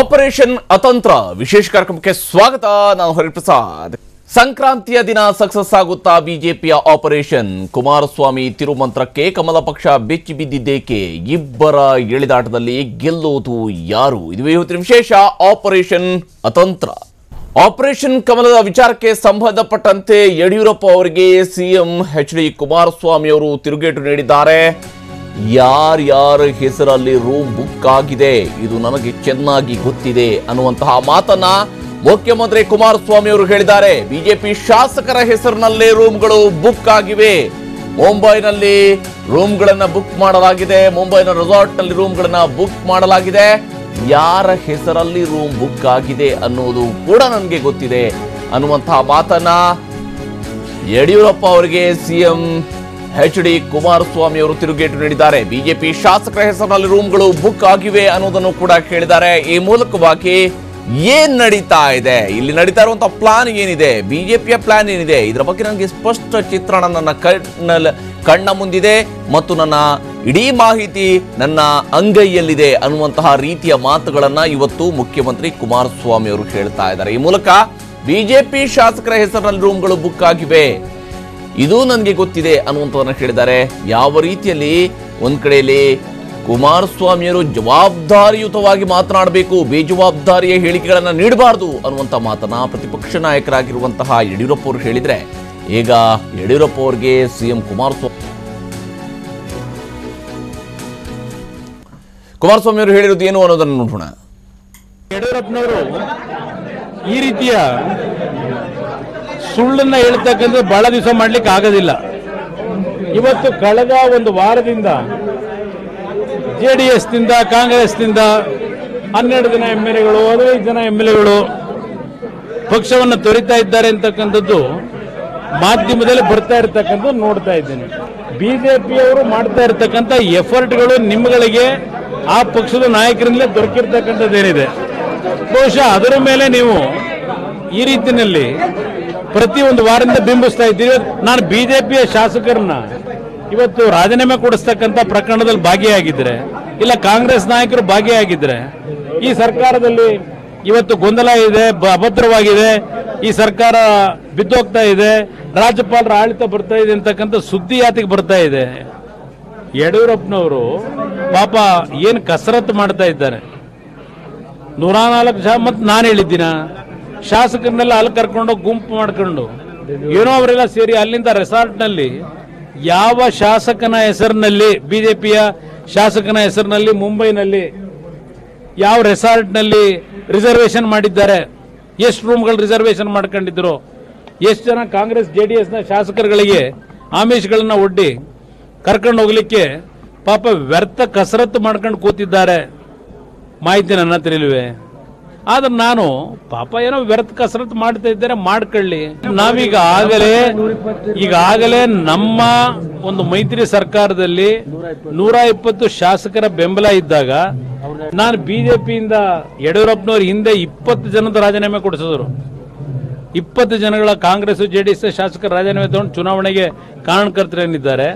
Operation ಅತಂತ್ರ ವಿಶೇಷ ಕಾರ್ಯಕ್ರಮಕ್ಕೆ ಸ್ವಾಗತ. ನಾನು ಹರಿಪ್ರಸಾದ್. ಸಂಕ್ರಾಂತಿಯ ದಿನ ಸಕ್ಸಸ್ ಆಗುತ್ತಾ ಬಿಜೆಪಿಯ ಆಪರೇಷನ್? ಕುಮಾರಸ್ವಾಮಿ ತಿರುಮಂತ್ರಕ್ಕೆ ಕಮಲ ಪಕ್ಷ ಬೆಚ್ಚಿ ಬಿದ್ದಿದ್ದೇಕೆ? ಇಬ್ಬರ ಎಳೆದಾಟದಲ್ಲಿ ಗೆಲ್ಲುವುದು ಯಾರು? ಇದು ಇವತ್ತಿನ ವಿಶೇಷ ಆಪರೇಷನ್ ಅತಂತ್ರ. ಆಪರೇಷನ್ ಕಮಲದ ವಿಚಾರಕ್ಕೆ ಸಂಬಂಧಪಟ್ಟಂತೆ ಯಡಿಯೂರಪ್ಪ ಅವರಿಗೆ ಸಿಎಂ ಎಚ್.ಡಿ. ಕುಮಾರಸ್ವಾಮಿ ಅವರು ತಿರುಗೇಟು ನೀಡಿದ್ದಾರೆ. ಯಾರ್ಯಾರ ಹೆಸರಲ್ಲಿ ರೂಮ್ ಬುಕ್ ಆಗಿದೆ ಇದು ನನಗೆ ಚೆನ್ನಾಗಿ ಗೊತ್ತಿದೆ ಅನ್ನುವಂತಹ ಮಾತನ್ನ ಮುಖ್ಯಮಂತ್ರಿ ಕುಮಾರಸ್ವಾಮಿ ಅವರು ಹೇಳಿದ್ದಾರೆ. ಬಿಜೆಪಿ ಶಾಸಕರ ಹೆಸರಿನಲ್ಲೇ ರೂಮ್ಗಳು ಬುಕ್ ಆಗಿವೆ. ಮುಂಬೈನಲ್ಲಿ ರೂಮ್ಗಳನ್ನ ಬುಕ್ ಮಾಡಲಾಗಿದೆ. ಮುಂಬೈನ ರೆಸಾರ್ಟ್ನಲ್ಲಿ ರೂಮ್ಗಳನ್ನ ಬುಕ್ ಮಾಡಲಾಗಿದೆ. ಯಾರ ಹೆಸರಲ್ಲಿ ರೂಮ್ ಬುಕ್ ಆಗಿದೆ ಅನ್ನೋದು ಕೂಡ ನನಗೆ ಗೊತ್ತಿದೆ ಅನ್ನುವಂತಹ ಮಾತನ್ನ ಯಡಿಯೂರಪ್ಪ ಅವರಿಗೆ ಸಿಎಂ ಎಚ್.ಡಿ. ಕುಮಾರಸ್ವಾಮಿ ಅವರು ತಿರುಗೇಟು ನೀಡಿದ್ದಾರೆ. ಬಿಜೆಪಿ ಶಾಸಕರ ಹೆಸರಿನಲ್ಲಿ ರೂಮ್ಗಳು ಬುಕ್ ಆಗಿವೆ ಅನ್ನೋದನ್ನು ಕೂಡ ಹೇಳಿದ್ದಾರೆ. ಈ ಮೂಲಕವಾಗಿ ಏನ್ ನಡೀತಾ ಇದೆ, ಇಲ್ಲಿ ನಡೀತಾ ಇರುವಂತಹ ಪ್ಲಾನ್ ಏನಿದೆ, ಬಿಜೆಪಿಯ ಪ್ಲಾನ್ ಏನಿದೆ, ಇದರ ಬಗ್ಗೆ ನನಗೆ ಸ್ಪಷ್ಟ ಚಿತ್ರಣ ನನ್ನ ಕಣ್ಣ ಮುಂದಿದೆ ಮತ್ತು ನನ್ನ ಇಡೀ ಮಾಹಿತಿ ನನ್ನ ಅಂಗೈಯಲ್ಲಿದೆ ಅನ್ನುವಂತಹ ರೀತಿಯ ಮಾತುಗಳನ್ನ ಇವತ್ತು ಮುಖ್ಯಮಂತ್ರಿ ಕುಮಾರಸ್ವಾಮಿ ಅವರು ಹೇಳ್ತಾ ಇದ್ದಾರೆ. ಈ ಮೂಲಕ ಬಿಜೆಪಿ ಶಾಸಕರ ಹೆಸರಿನಲ್ಲಿ ರೂಮ್ಗಳು ಬುಕ್ ಆಗಿವೆ, ಇದು ನನಗೆ ಗೊತ್ತಿದೆ ಅನ್ನುವಂಥದ್ದನ್ನ ಹೇಳಿದ್ದಾರೆ. ಯಾವ ರೀತಿಯಲ್ಲಿ ಒಂದ್ ಕಡೆಯಲ್ಲಿ ಕುಮಾರಸ್ವಾಮಿಯವರು ಜವಾಬ್ದಾರಿಯುತವಾಗಿ ಮಾತನಾಡಬೇಕು, ಬೇಜವಾಬ್ದಾರಿಯ ಹೇಳಿಕೆಗಳನ್ನ ನೀಡಬಾರದು ಅನ್ನುವಂಥ ಮಾತನ್ನ ಪ್ರತಿಪಕ್ಷ ನಾಯಕರಾಗಿರುವಂತಹ ಯಡಿಯೂರಪ್ಪ ಅವರು ಹೇಳಿದ್ರೆ, ಈಗ ಯಡಿಯೂರಪ್ಪ ಅವರಿಗೆ ಸಿಎಂ ಕುಮಾರಸ್ವಾಮಿ ಅವರು ಹೇಳಿರೋದು ಏನು ಅನ್ನೋದನ್ನು ನೋಡೋಣ. ಯಡಿಯೂರಪ್ಪನವರು ಈ ರೀತಿಯ ಸುಳ್ಳನ್ನ ಹೇಳ್ತಕ್ಕಂಥ ಬಹಳ ದಿವಸ ಮಾಡ್ಲಿಕ್ಕೆ ಆಗೋದಿಲ್ಲ. ಇವತ್ತು ಕಳೆದ ಒಂದು ವಾರದಿಂದ ಜೆಡಿಎಸ್ನಿಂದ ಕಾಂಗ್ರೆಸ್ನಿಂದ 12 ಜನ MLAಗಳು 15 ಜನ MLAಗಳು ಪಕ್ಷವನ್ನು ತೊರಿತಾ ಇದ್ದಾರೆ ಅಂತಕ್ಕಂಥದ್ದು ಮಾಧ್ಯಮದಲ್ಲಿ ಬರ್ತಾ ಇರತಕ್ಕಂಥದ್ದು ನೋಡ್ತಾ ಇದ್ದೇನೆ. ಬಿಜೆಪಿಯವರು ಮಾಡ್ತಾ ಇರತಕ್ಕಂಥ ಎಫರ್ಟ್ಗಳು ನಿಮ್ಮಗಳಿಗೆ ಆ ಪಕ್ಷದ ನಾಯಕರಿಂದಲೇ ದೊರಕಿರ್ತಕ್ಕಂಥದ್ದೇನಿದೆ, ಬಹುಶಃ ಅದರ ಮೇಲೆ ನೀವು ಈ ರೀತಿಯಲ್ಲಿ ಪ್ರತಿ ಒಂದು ವಾರದಿಂದ ಬಿಂಬಿಸ್ತಾ ಇದ್ದೀವಿ. ನಾನು ಬಿಜೆಪಿಯ ಶಾಸಕರನ್ನ ಇವತ್ತು ರಾಜೀನಾಮೆ ಕೊಡಿಸ್ತಕ್ಕಂಥ ಪ್ರಕರಣದಲ್ಲಿ ಭಾಗಿಯಾಗಿದ್ರೆ, ಇಲ್ಲ ಕಾಂಗ್ರೆಸ್ ನಾಯಕರು ಭಾಗಿಯಾಗಿದ್ರೆ, ಈ ಸರ್ಕಾರದಲ್ಲಿ ಇವತ್ತು ಗೊಂದಲ ಇದೆ, ಅಭದ್ರವಾಗಿದೆ, ಈ ಸರ್ಕಾರ ಬಿದ್ದೋಗ್ತಾ ಇದೆ, ರಾಜ್ಯಪಾಲರ ಆಡಳಿತ ಬರ್ತಾ ಇದೆ ಅಂತಕ್ಕಂಥ ಸುದ್ದಿ ಯಾತಿಗೆ ಬರ್ತಾ ಇದೆ? ಯಡಿಯೂರಪ್ಪನವರು ಪಾಪ ಏನು ಕಸರತ್ತು ಮಾಡ್ತಾ ಇದ್ದಾರೆ. 104 ಮತ್ತು ನಾನು ಹೇಳಿದ್ದೀನ ಶಾಸಕರನ್ನೆಲ್ಲ ಅಲ್ಲಿ ಕರ್ಕೊಂಡು ಗುಂಪು ಮಾಡ್ಕೊಂಡು ಏನೋ ಅವರೆಲ್ಲ ಸೇರಿ ಅಲ್ಲಿಂದ ರೆಸಾರ್ಟ್ನಲ್ಲಿ ಯಾವ ಶಾಸಕನ ಹೆಸರಿನಲ್ಲಿ, ಬಿಜೆಪಿಯ ಶಾಸಕನ ಹೆಸರಿನಲ್ಲಿ ಮುಂಬೈನಲ್ಲಿ ಯಾವ ರೆಸಾರ್ಟ್ನಲ್ಲಿ ರಿಸರ್ವೇಶನ್ ಮಾಡಿದ್ದಾರೆ, ಎಷ್ಟು ರೂಮ್ಗಳು ರಿಸರ್ವೇಶನ್ ಮಾಡ್ಕೊಂಡಿದ್ರು, ಎಷ್ಟು ಜನ ಕಾಂಗ್ರೆಸ್ ಜೆಡಿಎಸ್ನ ಶಾಸಕರುಗಳಿಗೆ ಆಮಿಷಗಳನ್ನ ಒಡ್ಡಿ ಕರ್ಕೊಂಡು ಹೋಗ್ಲಿಕ್ಕೆ ಪಾಪ ವ್ಯರ್ಥ ಕಸರತ್ತು ಮಾಡ್ಕೊಂಡು ಕೂತಿದ್ದಾರೆ. ಮಾಹಿತಿ ನನ್ನ ಹತ್ರ ಇಲ್ವೇ? ಆದ್ರೆ ನಾನು ಪಾಪ ಏನೋ ವ್ಯರ್ಥ ಕಸರತ್ತು ಮಾಡ್ತಾ ಇದ್ದಾರೆ, ಮಾಡ್ಕೊಳ್ಳಿ. ಈಗಾಗಲೇ ನಮ್ಮ ಒಂದು ಮೈತ್ರಿ ಸರ್ಕಾರದಲ್ಲಿ 120 ಶಾಸಕರ ಬೆಂಬಲ ಇದ್ದಾಗ ನಾನು ಬಿಜೆಪಿಯಿಂದ ಯಡಿಯೂರಪ್ಪನವ್ರ ಹಿಂದೆ 20 ಜನದ ರಾಜೀನಾಮೆ ಕೊಡಿಸಿದ್ರು. 20 ಜನಗಳ ಕಾಂಗ್ರೆಸ್ ಜೆಡಿಎಸ್ ಶಾಸಕರ ರಾಜೀನಾಮೆ ತಗೊಂಡು ಚುನಾವಣೆಗೆ ಕಾರಣಕರ್ತರೇನಿದ್ದಾರೆ,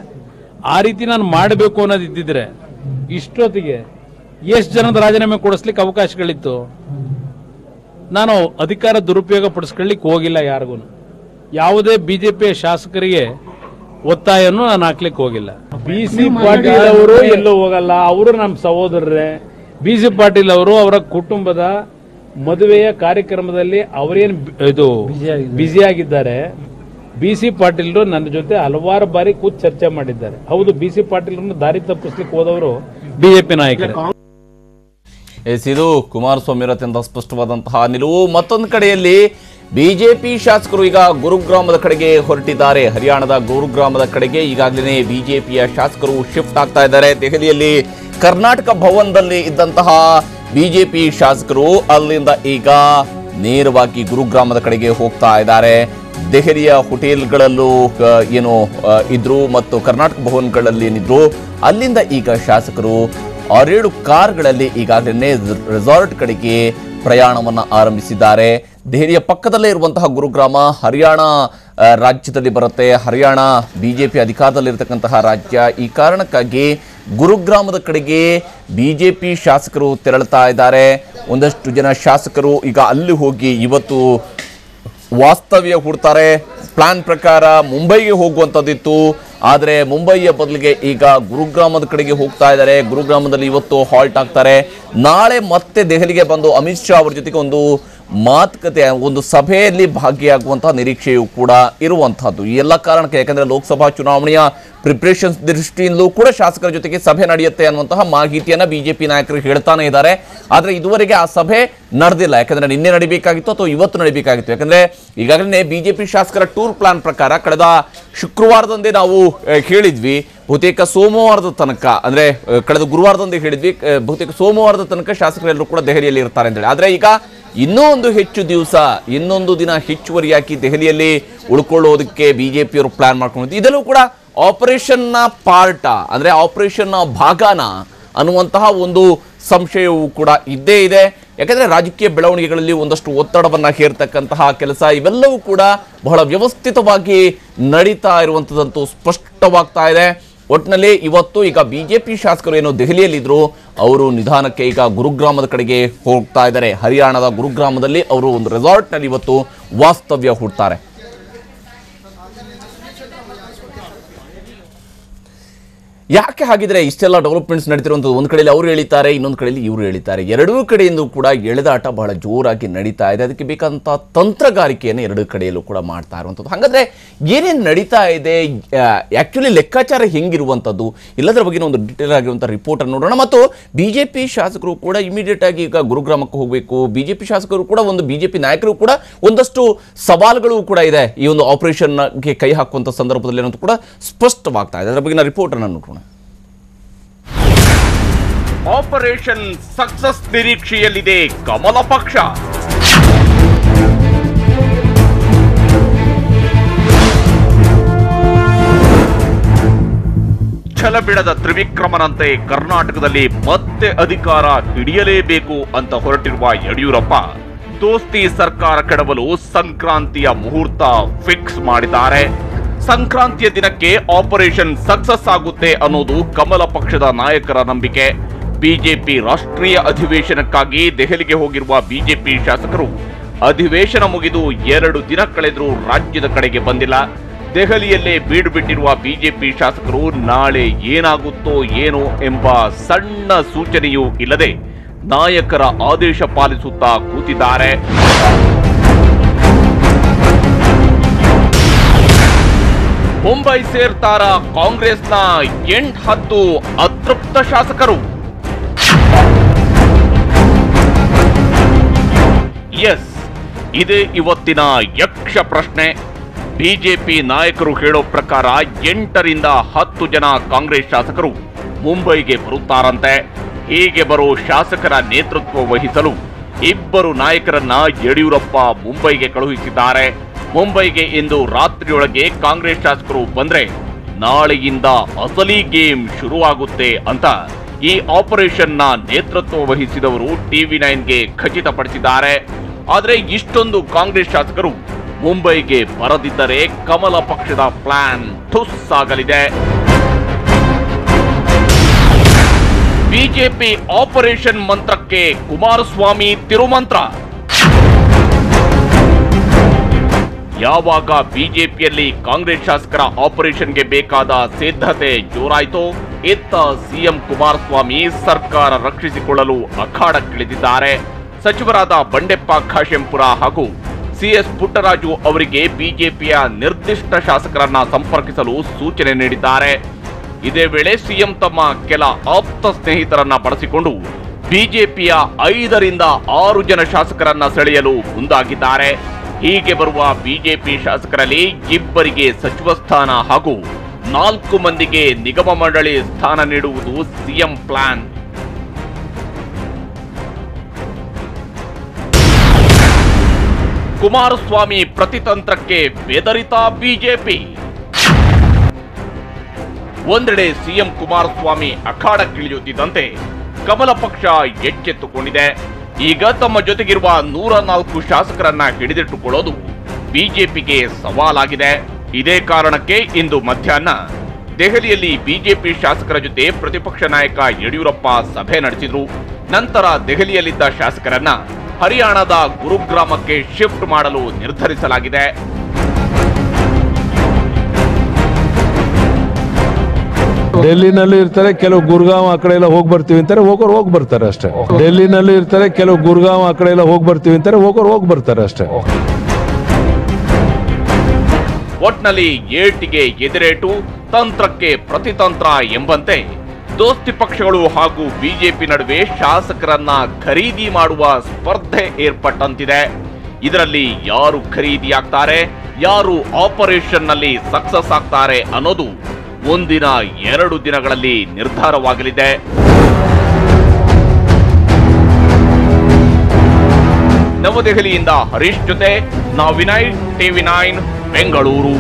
ಆ ರೀತಿ ನಾನು ಮಾಡಬೇಕು ಅನ್ನೋದಿದ್ದಿದ್ರೆ ಇಷ್ಟೊತ್ತಿಗೆ ಎಷ್ಟು ಜನದ ರಾಜೀನಾಮೆ ಕೊಡಿಸ್ಲಿಕ್ಕೆ ಅವಕಾಶಗಳಿತ್ತು. ನಾನು ಅಧಿಕಾರ ದುರುಪಯೋಗ ಪಡಿಸ್ಕೊಳ್ಳಿಕ್ಕೆ ಹೋಗಿಲ್ಲ. ಯಾರಿಗೂ ಯಾವುದೇ ಬಿಜೆಪಿಯ ಶಾಸಕರಿಗೆ ಒತ್ತಾಯವನ್ನು ನಾನು ಹಾಕ್ಲಿಕ್ಕೆ ಹೋಗಿಲ್ಲ. ಬಿ.ಸಿ. ಪಾಟೀಲ್ ಅವರು ಎಲ್ಲೂ ಹೋಗಲ್ಲ, ಅವರು ನಮ್ಮ ಸಹೋದರರೇ. ಬಿ.ಸಿ. ಪಾಟೀಲ್ ಅವರು ಅವರ ಕುಟುಂಬದ ಮದುವೆಯ ಕಾರ್ಯಕ್ರಮದಲ್ಲಿ ಅವರೇನು ಬ್ಯುಸಿಯಾಗಿದ್ದಾರೆ. ಬಿ.ಸಿ. ಪಾಟೀಲ್ರು ನನ್ನ ಜೊತೆ ಹಲವಾರು ಬಾರಿ ಕೂತು ಚರ್ಚೆ ಮಾಡಿದ್ದಾರೆ. ಹೌದು, ಬಿ.ಸಿ. ಪಾಟೀಲ್ರನ್ನು ದಾರಿ ತಪ್ಪಿಸ್ಲಿಕ್ಕೆ ಹೋದವರು ಬಿಜೆಪಿ ನಾಯಕರು. ಇದು ಕುಮಾರಸ್ವಾಮಿ ಅತ್ಯಂತ ಸ್ಪಷ್ಟವಾದಂತಹ ನಿಲುವು. ಮತ್ತೊಂದು ಕಡೆಯಲ್ಲಿ ಬಿಜೆಪಿ ಶಾಸಕರು ಈಗ ಗುರುಗ್ರಾಮದ ಕಡೆಗೆ ಹೊರಟಿದ್ದಾರೆ. ಹರಿಯಾಣದ ಗುರುಗ್ರಾಮದ ಕಡೆಗೆ ಈಗಾಗಲೇ ಬಿಜೆಪಿಯ ಶಾಸಕರು ಶಿಫ್ಟ್ ಆಗ್ತಾ ಇದ್ದಾರೆ. ದೆಹಲಿಯಲ್ಲಿ ಕರ್ನಾಟಕ ಭವನದಲ್ಲಿ ಇದ್ದಂತಹ ಬಿಜೆಪಿ ಶಾಸಕರು ಅಲ್ಲಿಂದ ಈಗ ನೇರವಾಗಿ ಗುರುಗ್ರಾಮದ ಕಡೆಗೆ ಹೋಗ್ತಾ ಇದ್ದಾರೆ. ದೆಹಲಿಯ ಹೋಟೆಲ್ಗಳಲ್ಲೂ ಏನು ಇದ್ರು ಮತ್ತು ಕರ್ನಾಟಕ ಭವನಗಳಲ್ಲಿ ಏನಿದ್ರು, ಅಲ್ಲಿಂದ ಈಗ ಶಾಸಕರು 6-7 ಕಾರ್ಗಳಲ್ಲಿ ಈಗಾಗಲೇ ರೆಸಾರ್ಟ್ ಕಡೆಗೆ ಪ್ರಯಾಣವನ್ನು ಆರಂಭಿಸಿದ್ದಾರೆ. ದೆಹಲಿಯ ಪಕ್ಕದಲ್ಲೇ ಇರುವಂತಹ ಗುರುಗ್ರಾಮ ಹರಿಯಾಣ ರಾಜ್ಯದಲ್ಲಿ ಬರುತ್ತೆ. ಹರಿಯಾಣ ಬಿಜೆಪಿ ಅಧಿಕಾರದಲ್ಲಿರತಕ್ಕಂತಹ ರಾಜ್ಯ. ಈ ಕಾರಣಕ್ಕಾಗಿ ಗುರುಗ್ರಾಮದ ಕಡೆಗೆ ಬಿಜೆಪಿ ಶಾಸಕರು ತೆರಳುತ್ತಾ ಇದ್ದಾರೆ. ಒಂದಷ್ಟು ಜನ ಶಾಸಕರು ಈಗ ಅಲ್ಲಿ ಹೋಗಿ ಇವತ್ತು ವಾಸ್ತವ್ಯ ಹೂಡ್ತಾರೆ. ಪ್ಲಾನ್ ಪ್ರಕಾರ ಮುಂಬೈಗೆ ಹೋಗುವಂಥದ್ದಿತ್ತು, ಆದರೆ ಮುಂಬೈಯ ಬದಲಿಗೆ ಈಗ ಗುರುಗ್ರಾಮದ ಕಡೆಗೆ ಹೋಗ್ತಾ ಇದ್ದಾರೆ. ಗುರುಗ್ರಾಮದಲ್ಲಿ ಇವತ್ತು ಹಾಲ್ಟ್ ಆಗ್ತಾರೆ. ನಾಳೆ ಮತ್ತೆ ದೆಹಲಿಗೆ ಬಂದು ಅಮಿತ್ ಶಾ ಅವರ ಜೊತೆಗೆ ಒಂದು ಮಾತುಕತೆ, ಒಂದು ಸಭೆಯಲ್ಲಿ ಭಾಗಿಯಾಗುವಂತಹ ನಿರೀಕ್ಷೆಯೂ ಕೂಡ ಇರುವಂತಹದ್ದು. ಈ ಎಲ್ಲ ಕಾರಣಕ್ಕೆ, ಯಾಕಂದ್ರೆ ಲೋಕಸಭಾ ಚುನಾವಣೆಯ ಪ್ರಿಪರೇಷನ್ಸ್ ದೃಷ್ಟಿಯಿಂದಲೂ ಕೂಡ ಶಾಸಕರ ಜೊತೆಗೆ ಸಭೆ ನಡೆಯುತ್ತೆ ಅನ್ನುವಂತಹ ಮಾಹಿತಿಯನ್ನ ಬಿಜೆಪಿ ನಾಯಕರು ಹೇಳ್ತಾನೆ ಇದ್ದಾರೆ. ಆದರೆ ಇದುವರೆಗೆ ಆ ಸಭೆ ನಡೆದಿಲ್ಲ. ಯಾಕಂದ್ರೆ ನಿನ್ನೆ ನಡಿಬೇಕಾಗಿತ್ತು ಅಥವಾ ಇವತ್ತು ನಡಿಬೇಕಾಗಿತ್ತು. ಯಾಕಂದ್ರೆ ಈಗಾಗಲೇ ಬಿಜೆಪಿ ಶಾಸಕರ ಟೂರ್ ಪ್ಲಾನ್ ಪ್ರಕಾರ ಕಳೆದ ಶುಕ್ರವಾರದಂದೇ ನಾವು ಹೇಳಿದ್ವಿ, ಬಹುತೇಕ ಸೋಮವಾರದ ತನಕ, ಅಂದ್ರೆ ಕಳೆದ ಗುರುವಾರದಂದೇ ಹೇಳಿದ್ವಿ, ಬಹುತೇಕ ಸೋಮವಾರದ ತನಕ ಶಾಸಕರೆಲ್ಲರೂ ಕೂಡ ದೆಹಲಿಯಲ್ಲಿ ಇರ್ತಾರೆ ಅಂತೇಳಿ. ಆದರೆ ಈಗ ಇನ್ನೂ ಒಂದು ಹೆಚ್ಚು ದಿವಸ, ಇನ್ನೊಂದು ದಿನ ಹೆಚ್ಚುವರಿಯಾಗಿ ದೆಹಲಿಯಲ್ಲಿ ಉಳ್ಕೊಳ್ಳೋದಕ್ಕೆ ಬಿಜೆಪಿಯವರು ಪ್ಲಾನ್ ಮಾಡ್ಕೊಂಡು, ಇದೆಲ್ಲವೂ ಕೂಡ ಆಪರೇಷನ್ನ ಪಾರ್ಟ, ಅಂದ್ರೆ ಆಪರೇಷನ್ನ ಭಾಗನ ಅನ್ನುವಂತಹ ಒಂದು ಸಂಶಯವೂ ಕೂಡ ಇದ್ದೇ ಇದೆ. ಯಾಕಂದ್ರೆ ರಾಜಕೀಯ ಬೆಳವಣಿಗೆಗಳಲ್ಲಿ ಒಂದಷ್ಟು ಒತ್ತಡವನ್ನ ಹೇರ್ತಕ್ಕಂತಹ ಕೆಲಸ ಇವೆಲ್ಲವೂ ಕೂಡ ಬಹಳ ವ್ಯವಸ್ಥಿತವಾಗಿ ನಡೀತಾ ಇರುವಂಥದ್ದಂತೂ ಸ್ಪಷ್ಟವಾಗ್ತಾ ಇದೆ. ಒಟ್ಟಿನಲ್ಲಿ ಇವತ್ತು ಈಗ ಬಿಜೆಪಿ ಶಾಸಕರು ಏನು ದೆಹಲಿಯಲ್ಲಿದ್ರು, ಅವರು ನಿಧಾನಕ್ಕೆ ಈಗ ಗುರುಗ್ರಾಮದ ಕಡೆಗೆ ಹೋಗ್ತಾ ಇದ್ದಾರೆ. ಹರಿಯಾಣದ ಗುರುಗ್ರಾಮದಲ್ಲಿ ಅವರು ಒಂದು ರೆಸಾರ್ಟ್ನಲ್ಲಿ ಇವತ್ತು ವಾಸ್ತವ್ಯ ಹೂಡ್ತಾರೆ. ಯಾಕೆ ಹಾಗಿದ್ರೆ ಇಷ್ಟೆಲ್ಲ ಡೆವಲಪ್ಮೆಂಟ್ಸ್ ನಡೀತಿರುವಂಥದ್ದು? ಒಂದು ಕಡೆಯಲ್ಲಿ ಅವರು ಹೇಳಿದ್ದಾರೆ, ಇನ್ನೊಂದು ಕಡೆಯಲ್ಲಿ ಇವರು ಹೇಳಿದ್ದಾರೆ. ಎರಡೂ ಕಡೆಯಿಂದ ಕೂಡ ಎಳೆದಾಟ ಬಹಳ ಜೋರಾಗಿ ನಡೀತಾ ಇದೆ. ಅದಕ್ಕೆ ಬೇಕಾದಂಥ ತಂತ್ರಗಾರಿಕೆಯನ್ನು ಎರಡೂ ಕಡೆಯಲ್ಲೂ ಕೂಡ ಮಾಡ್ತಾ ಇರುವಂಥದ್ದು. ಹಾಗಾದ್ರೆ ಏನೇನು ನಡೀತಾ ಇದೆ, ಆ್ಯಕ್ಚುಲಿ ಲೆಕ್ಕಾಚಾರ ಹೆಂಗಿರುವಂಥದ್ದು, ಎಲ್ಲದರ ಬಗ್ಗೆ ಒಂದು ಡೀಟೇಲ್ ಆಗಿರುವಂಥ ರಿಪೋರ್ಟನ್ನು ನೋಡೋಣ. ಮತ್ತು ಬಿಜೆಪಿ ಶಾಸಕರು ಕೂಡ ಇಮಿಡಿಯೇಟ್ ಆಗಿ ಈಗ ಗುರುಗ್ರಾಮಕ್ಕೆ ಹೋಗಬೇಕು. ಬಿಜೆಪಿ ಶಾಸಕರು ಕೂಡ, ಒಂದು ಬಿಜೆಪಿ ನಾಯಕರು ಕೂಡ ಒಂದಷ್ಟು ಸವಾಲುಗಳು ಕೂಡ ಇದೆ ಈ ಒಂದು ಆಪರೇಷನ್ಗೆ ಕೈ ಹಾಕುವಂಥ ಸಂದರ್ಭದಲ್ಲಿ ಅನ್ನೋದು ಕೂಡ ಸ್ಪಷ್ಟವಾಗ್ತಾ ಇದೆ. ಅದರ ಬಗ್ಗಿನ ರಿಪೋರ್ಟನ್ನು ನೋಡೋಣ. ಆಪರೇಷನ್ ಸಕ್ಸಸ್ ನಿರೀಕ್ಷೆಯಲ್ಲಿದೆ ಕಮಲ ಪಕ್ಷ. ಛಲಬಿಡದ ತ್ರಿವಿಕ್ರಮನಂತೆ ಕರ್ನಾಟಕದಲ್ಲಿ ಮತ್ತೆ ಅಧಿಕಾರ ಹಿಡಿಯಲೇಬೇಕು ಅಂತ ಹೊರಟಿರುವ ಯಡಿಯೂರಪ್ಪ ದೋಸ್ತಿ ಸರ್ಕಾರ ಕೆಡವಲು ಸಂಕ್ರಾಂತಿಯ ಮುಹೂರ್ತ ಫಿಕ್ಸ್ ಮಾಡಿದ್ದಾರೆ. ಸಂಕ್ರಾಂತಿಯ ದಿನಕ್ಕೆ ಆಪರೇಷನ್ ಸಕ್ಸಸ್ ಆಗುತ್ತೆ ಅನ್ನೋದು ಕಮಲ ಪಕ್ಷದ ನಾಯಕರ ನಂಬಿಕೆ. ಬಿಜೆಪಿ ರಾಷ್ಟ್ರೀಯ ಅಧಿವೇಶನಕ್ಕಾಗಿ ದೆಹಲಿಗೆ ಹೋಗಿರುವ ಬಿಜೆಪಿ ಶಾಸಕರು ಅಧಿವೇಶನ ಮುಗಿದು 2 ದಿನ ಕಳೆದರೂ ರಾಜ್ಯದ ಕಡೆಗೆ ಬಂದಿಲ್ಲ. ದೆಹಲಿಯಲ್ಲೇ ಬೀಡು ಬಿಟ್ಟಿರುವ ಬಿಜೆಪಿ ಶಾಸಕರು ನಾಳೆ ಏನಾಗುತ್ತೋ ಏನೋ ಎಂಬ ಸಣ್ಣ ಸೂಚನೆಯೂ ಇಲ್ಲದೆ ನಾಯಕರ ಆದೇಶ ಪಾಲಿಸುತ್ತಾ ಕೂತಿದ್ದಾರೆ. ಮುಂಬೈ ಸೇರ್ತಾರ ಕಾಂಗ್ರೆಸ್ನ 8-10 ಅತೃಪ್ತ ಶಾಸಕರು. ಎಸ್, ಇದೇ ಇವತ್ತಿನ ಯಕ್ಷ ಪ್ರಶ್ನೆ. ಬಿಜೆಪಿ ನಾಯಕರು ಹೇಳೋ ಪ್ರಕಾರ 8ರಿಂದ 10 ಜನ ಕಾಂಗ್ರೆಸ್ ಶಾಸಕರು ಮುಂಬೈಗೆ ಬರುತ್ತಾರಂತೆ. ಹೀಗೆ ಬರೋ ಶಾಸಕರ ನೇತೃತ್ವ ವಹಿಸಲು 2 ನಾಯಕರನ್ನ ಯಡಿಯೂರಪ್ಪ ಮುಂಬೈಗೆ ಕಳುಹಿಸಿದ್ದಾರೆ. ಮುಂಬೈಗೆ ಇಂದು ರಾತ್ರಿಯೊಳಗೆ ಕಾಂಗ್ರೆಸ್ ಶಾಸಕರು ಬಂದ್ರೆ ನಾಳೆಯಿಂದ ಅಸಲಿ ಗೇಮ್ ಶುರುವಾಗುತ್ತೆ ಅಂತ ಈ ಆಪರೇಷನ್ನ ನೇತೃತ್ವ ವಹಿಸಿದವರು TV9ಗೆ ಖಚಿತಪಡಿಸಿದ್ದಾರೆ. ಆದರೆ ಇಷ್ಟೊಂದು ಕಾಂಗ್ರೆಸ್ ಶಾಸಕರು ಮುಂಬೈಗೆ ಬರದಿದ್ದರೆ ಕಮಲ ಪಕ್ಷದ ಪ್ಲಾನ್ ಠುಸ್ ಆಗಲಿದೆ. ಬಿಜೆಪಿ ಆಪರೇಷನ್ ಮಂತ್ರಕ್ಕೆ ಕುಮಾರಸ್ವಾಮಿ ತಿರುಮಂತ್ರ. ಯಾವಾಗ ಬಿಜೆಪಿಯಲ್ಲಿ ಕಾಂಗ್ರೆಸ್ ಶಾಸಕರ ಆಪರೇಷನ್ಗೆ ಬೇಕಾದ ಸಿದ್ಧತೆ ಜೋರಾಯಿತೋ, ಇತ್ತ ಸಿಎಂ ಕುಮಾರಸ್ವಾಮಿ ಸರ್ಕಾರ ರಕ್ಷಿಸಿಕೊಳ್ಳಲು ಅಖಾಡಕ್ಕಿಳಿದಿದ್ದಾರೆ. ಸಚಿವರಾದ ಬಂಡೆಪ್ಪ ಖಾಶೆಂಪುರ ಹಾಗೂ ಸಿಎಸ್ ಪುಟ್ಟರಾಜು ಅವರಿಗೆ ಬಿಜೆಪಿಯ ನಿರ್ದಿಷ್ಟ ಶಾಸಕರನ್ನ ಸಂಪರ್ಕಿಸಲು ಸೂಚನೆ ನೀಡಿದ್ದಾರೆ. ಇದೇ ವೇಳೆ ಸಿಎಂ ತಮ್ಮ ಕೆಲ ಆಪ್ತ ಸ್ನೇಹಿತರನ್ನ ಬಳಸಿಕೊಂಡು ಬಿಜೆಪಿಯ 5ರಿಂದ 6 ಜನ ಶಾಸಕರನ್ನ ಸೆಳೆಯಲು ಮುಂದಾಗಿದ್ದಾರೆ. ಹೀಗೆ ಬರುವ ಬಿಜೆಪಿ ಶಾಸಕರಲ್ಲಿ 2 ಸಚಿವ ಸ್ಥಾನ ಹಾಗೂ 4 ಮಂದಿಗೆ ನಿಗಮ ಮಂಡಳಿ ಸ್ಥಾನ ನೀಡುವುದು ಸಿಎಂ ಪ್ಲಾನ್. ಕುಮಾರಸ್ವಾಮಿ ಪ್ರತಿತಂತ್ರಕ್ಕೆ ಬೆದರಿತ ಬಿಜೆಪಿ. ಒಂದೆಡೆ ಸಿಎಂ ಕುಮಾರಸ್ವಾಮಿ ಅಖಾಡಕ್ಕಿಳಿಯುತ್ತಿದ್ದಂತೆ ಕಮಲ ಪಕ್ಷ ಎಚ್ಚೆತ್ತುಕೊಂಡಿದೆ. ಈಗ ತಮ್ಮ ಜೊತೆಗಿರುವ 104 ಶಾಸಕರನ್ನ ಹಿಡಿದಿಟ್ಟುಕೊಳ್ಳೋದು ಬಿಜೆಪಿಗೆ ಸವಾಲಾಗಿದೆ. ಇದೇ ಕಾರಣಕ್ಕೆ ಇಂದು ಮಧ್ಯಾಹ್ನ ದೆಹಲಿಯಲ್ಲಿ ಬಿಜೆಪಿ ಶಾಸಕರ ಜೊತೆ ಪ್ರತಿಪಕ್ಷ ನಾಯಕ ಯಡಿಯೂರಪ್ಪ ಸಭೆ ನಡೆಸಿದ್ರು. ನಂತರ ದೆಹಲಿಯಲ್ಲಿದ್ದ ಶಾಸಕರನ್ನ ಹರಿಯಾಣದ ಗುರುಗ್ರಾಮಕ್ಕೆ ಶಿಫ್ಟ್ ಮಾಡಲು ನಿರ್ಧರಿಸಲಾಗಿದೆ. ಡೆಲ್ಲಿನಲ್ಲೂ ಇರ್ತಾರೆ, ಕೆಲವು ಗುರುಗಾಂವ್ ಆ ಕಡೆ ಎಲ್ಲ ಹೋಗಿ ಬರ್ತೀವಿ ಅಂತಾರೆ, ಹೋಗೋರು ಹೋಗಿ ಬರ್ತಾರೆ ಅಷ್ಟೇ. ಡೆಲ್ಲಿನಲ್ಲೂ ಇರ್ತಾರೆ, ಕೆಲವು ಗುರುಗಾಂವ್ ಆ ಕಡೆ ಎಲ್ಲ ಹೋಗಿ ಬರ್ತೀವಿ ಅಂತಾರೆ, ಹೋಗೋರು ಹೋಗಿ ಬರ್ತಾರೆ ಅಷ್ಟೇ. ಒಟ್ನಲ್ಲಿ ಏಟಿಗೆ ಎದುರೇಟು, ತಂತ್ರಕ್ಕೆ ಪ್ರತಿತಂತ್ರ ಎಂಬಂತೆ ದೋಸ್ತಿ ಪಕ್ಷಗಳು ಹಾಗೂ ಬಿಜೆಪಿ ನಡುವೆ ಶಾಸಕರನ್ನ ಖರೀದಿ ಮಾಡುವ ಸ್ಪರ್ಧೆ ಏರ್ಪಟ್ಟಂತಿದೆ. ಇದರಲ್ಲಿ ಯಾರು ಖರೀದಿಯಾಗ್ತಾರೆ, ಯಾರು ಆಪರೇಷನ್ ನಲ್ಲಿ ಸಕ್ಸಸ್ ಆಗ್ತಾರೆ ಅನ್ನೋದು ಮುಂದಿನ 2 ದಿನಗಳಲ್ಲಿ ನಿರ್ಧಾರವಾಗಲಿದೆ. ನವದೆಹಲಿಯಿಂದ ಹರೀಶ್ ಜೊತೆ ವಿನಯ್, TV9 ಬೆಂಗಳೂರು.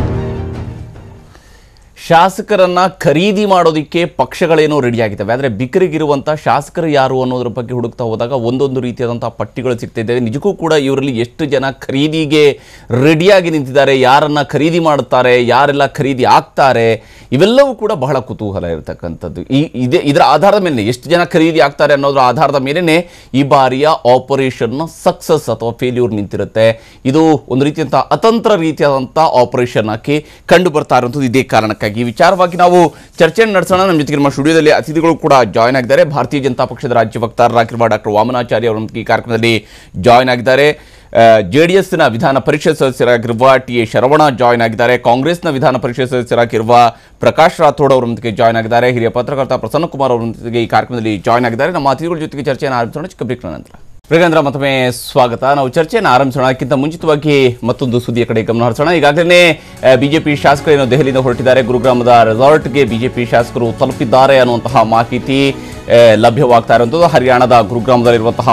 ಶಾಸಕರನ್ನ ಖರೀದಿ ಮಾಡೋದಕ್ಕೆ ಪಕ್ಷಗಳೇನೋ ರೆಡಿಯಾಗಿದ್ದಾವೆ. ಆದರೆ ಬಿಕರಿಗಿರುವಂಥ ಶಾಸಕರು ಯಾರು ಅನ್ನೋದ್ರ ಬಗ್ಗೆ ಹುಡುಕ್ತಾ ಹೋದಾಗ ಒಂದೊಂದು ರೀತಿಯಾದಂಥ ಪಟ್ಟಿಗಳು ಸಿಗ್ತಿದ್ದಾವೆ. ನಿಜಕ್ಕೂ ಕೂಡ ಇವರಲ್ಲಿ ಎಷ್ಟು ಜನ ಖರೀದಿಗೆ ರೆಡಿಯಾಗಿ ನಿಂತಿದ್ದಾರೆ, ಯಾರನ್ನ ಖರೀದಿ ಮಾಡುತ್ತಾರೆ, ಯಾರೆಲ್ಲ ಖರೀದಿ ಆಗ್ತಾರೆ, ಇವೆಲ್ಲವೂ ಕೂಡ ಬಹಳ ಕುತೂಹಲ ಇರತಕ್ಕಂಥದ್ದು. ಇದರ ಆಧಾರದ ಮೇಲೆ ಎಷ್ಟು ಜನ ಖರೀದಿ ಆಗ್ತಾರೆ ಅನ್ನೋದ್ರ ಆಧಾರದ ಮೇಲೇ ಈ ಬಾರಿಯ ಆಪರೇಷನ್ನ ಸಕ್ಸಸ್ ಅಥವಾ ಫೇಲ್ಯೂರ್ ನಿಂತಿರುತ್ತೆ. ಇದು ಒಂದು ರೀತಿಯಂಥ ಅತಂತ್ರ ರೀತಿಯಾದಂಥ ಆಪರೇಷನ್ ಆಗಿ ಕಂಡು ಬರ್ತಾ ಇರುವಂಥದ್ದು. ಇದೇ ಕಾರಣಕ್ಕಾಗಿ ಈ ವಿಚಾರವಾಗಿ ನಾವು ಚರ್ಚೆಯನ್ನು ನಡೆಸೋಣ. ನಮ್ಮ ಜೊತೆಗೆ ನಮ್ಮ ಸ್ಟುಡಿಯೋದಲ್ಲಿ ಅತಿಥಿಗಳು ಕೂಡ ಜಾಯ್ನ್ ಆಗಿದ್ದಾರೆ. ಭಾರತೀಯ ಜನತಾ ಪಕ್ಷದ ರಾಜ್ಯ ವಕ್ತಾರರಾಗಿರುವ ಡಾಕ್ಟರ್ ವಾಮನಾಚಾರ್ಯ ಅವರು ಈ ಕಾರ್ಯಕ್ರಮದಲ್ಲಿ ಜಾಯ್ನ್ ಆಗಿದ್ದಾರೆ. JDSನ ವಿಧಾನ ಪರಿಷತ್ ಸದಸ್ಯರಾಗಿರುವ TA ಶರವಣ ಜಾಯ್ನ್ ಆಗಿದ್ದಾರೆ. ಕಾಂಗ್ರೆಸ್ನ ವಿಧಾನ ಪರಿಷತ್ ಸದಸ್ಯರಾಗಿರುವ ಪ್ರಕಾಶ್ ರಾಥೋಡ್ ಅವರೊಂದಿಗೆ ಜಾಯ್ನ್ ಆಗಿದ್ದಾರೆ. ಹಿರಿಯ ಪತ್ರಕರ್ತ ಪ್ರಸನ್ನ ಕುಮಾರ್ ಅವರೊಂದಿಗೆ ಈ ಕಾರ್ಯಕ್ರಮದಲ್ಲಿ ಜಾಯ್ನ್ ಆಗಿದ್ದಾರೆ. ನಮ್ಮ ಅತಿಥಿಗಳ ಜೊತೆಗೆ ಚರ್ಚೆಯನ್ನು ಆರಂಭಿಸೋಣ. ಚಿಕ್ಕ ಬ್ರೇಕ್ ನಂತರ ಪ್ರೇಗೇಂದ್ರ ಮತ್ತೊಮ್ಮೆ ಸ್ವಾಗತ. ನಾವು ಚರ್ಚೆಯನ್ನು ಆರಂಭಿಸೋಣಕ್ಕಿಂತ ಮುಂಚಿತವಾಗಿ ಮತ್ತೊಂದು ಸುದ್ದಿಯ ಕಡೆ ಗಮನ ಹರಿಸೋಣ. ಈಗಾಗಲೇ ಬಿಜೆಪಿ ಶಾಸಕರೇನು ದೆಹಲಿಯಿಂದ ಹೊರಟಿದ್ದಾರೆ. ಗುರುಗ್ರಾಮದ ರೆಸಾರ್ಟ್ಗೆ ಬಿಜೆಪಿ ಶಾಸಕರು ತಲುಪಿದ್ದಾರೆ ಅನ್ನುವಂತಹ ಮಾಹಿತಿ ಲಭ್ಯವಾಗ್ತಾ ಇರುವಂಥದ್ದು. ಹರಿಯಾಣದ ಗುರುಗ್ರಾಮದಲ್ಲಿರುವಂತಹ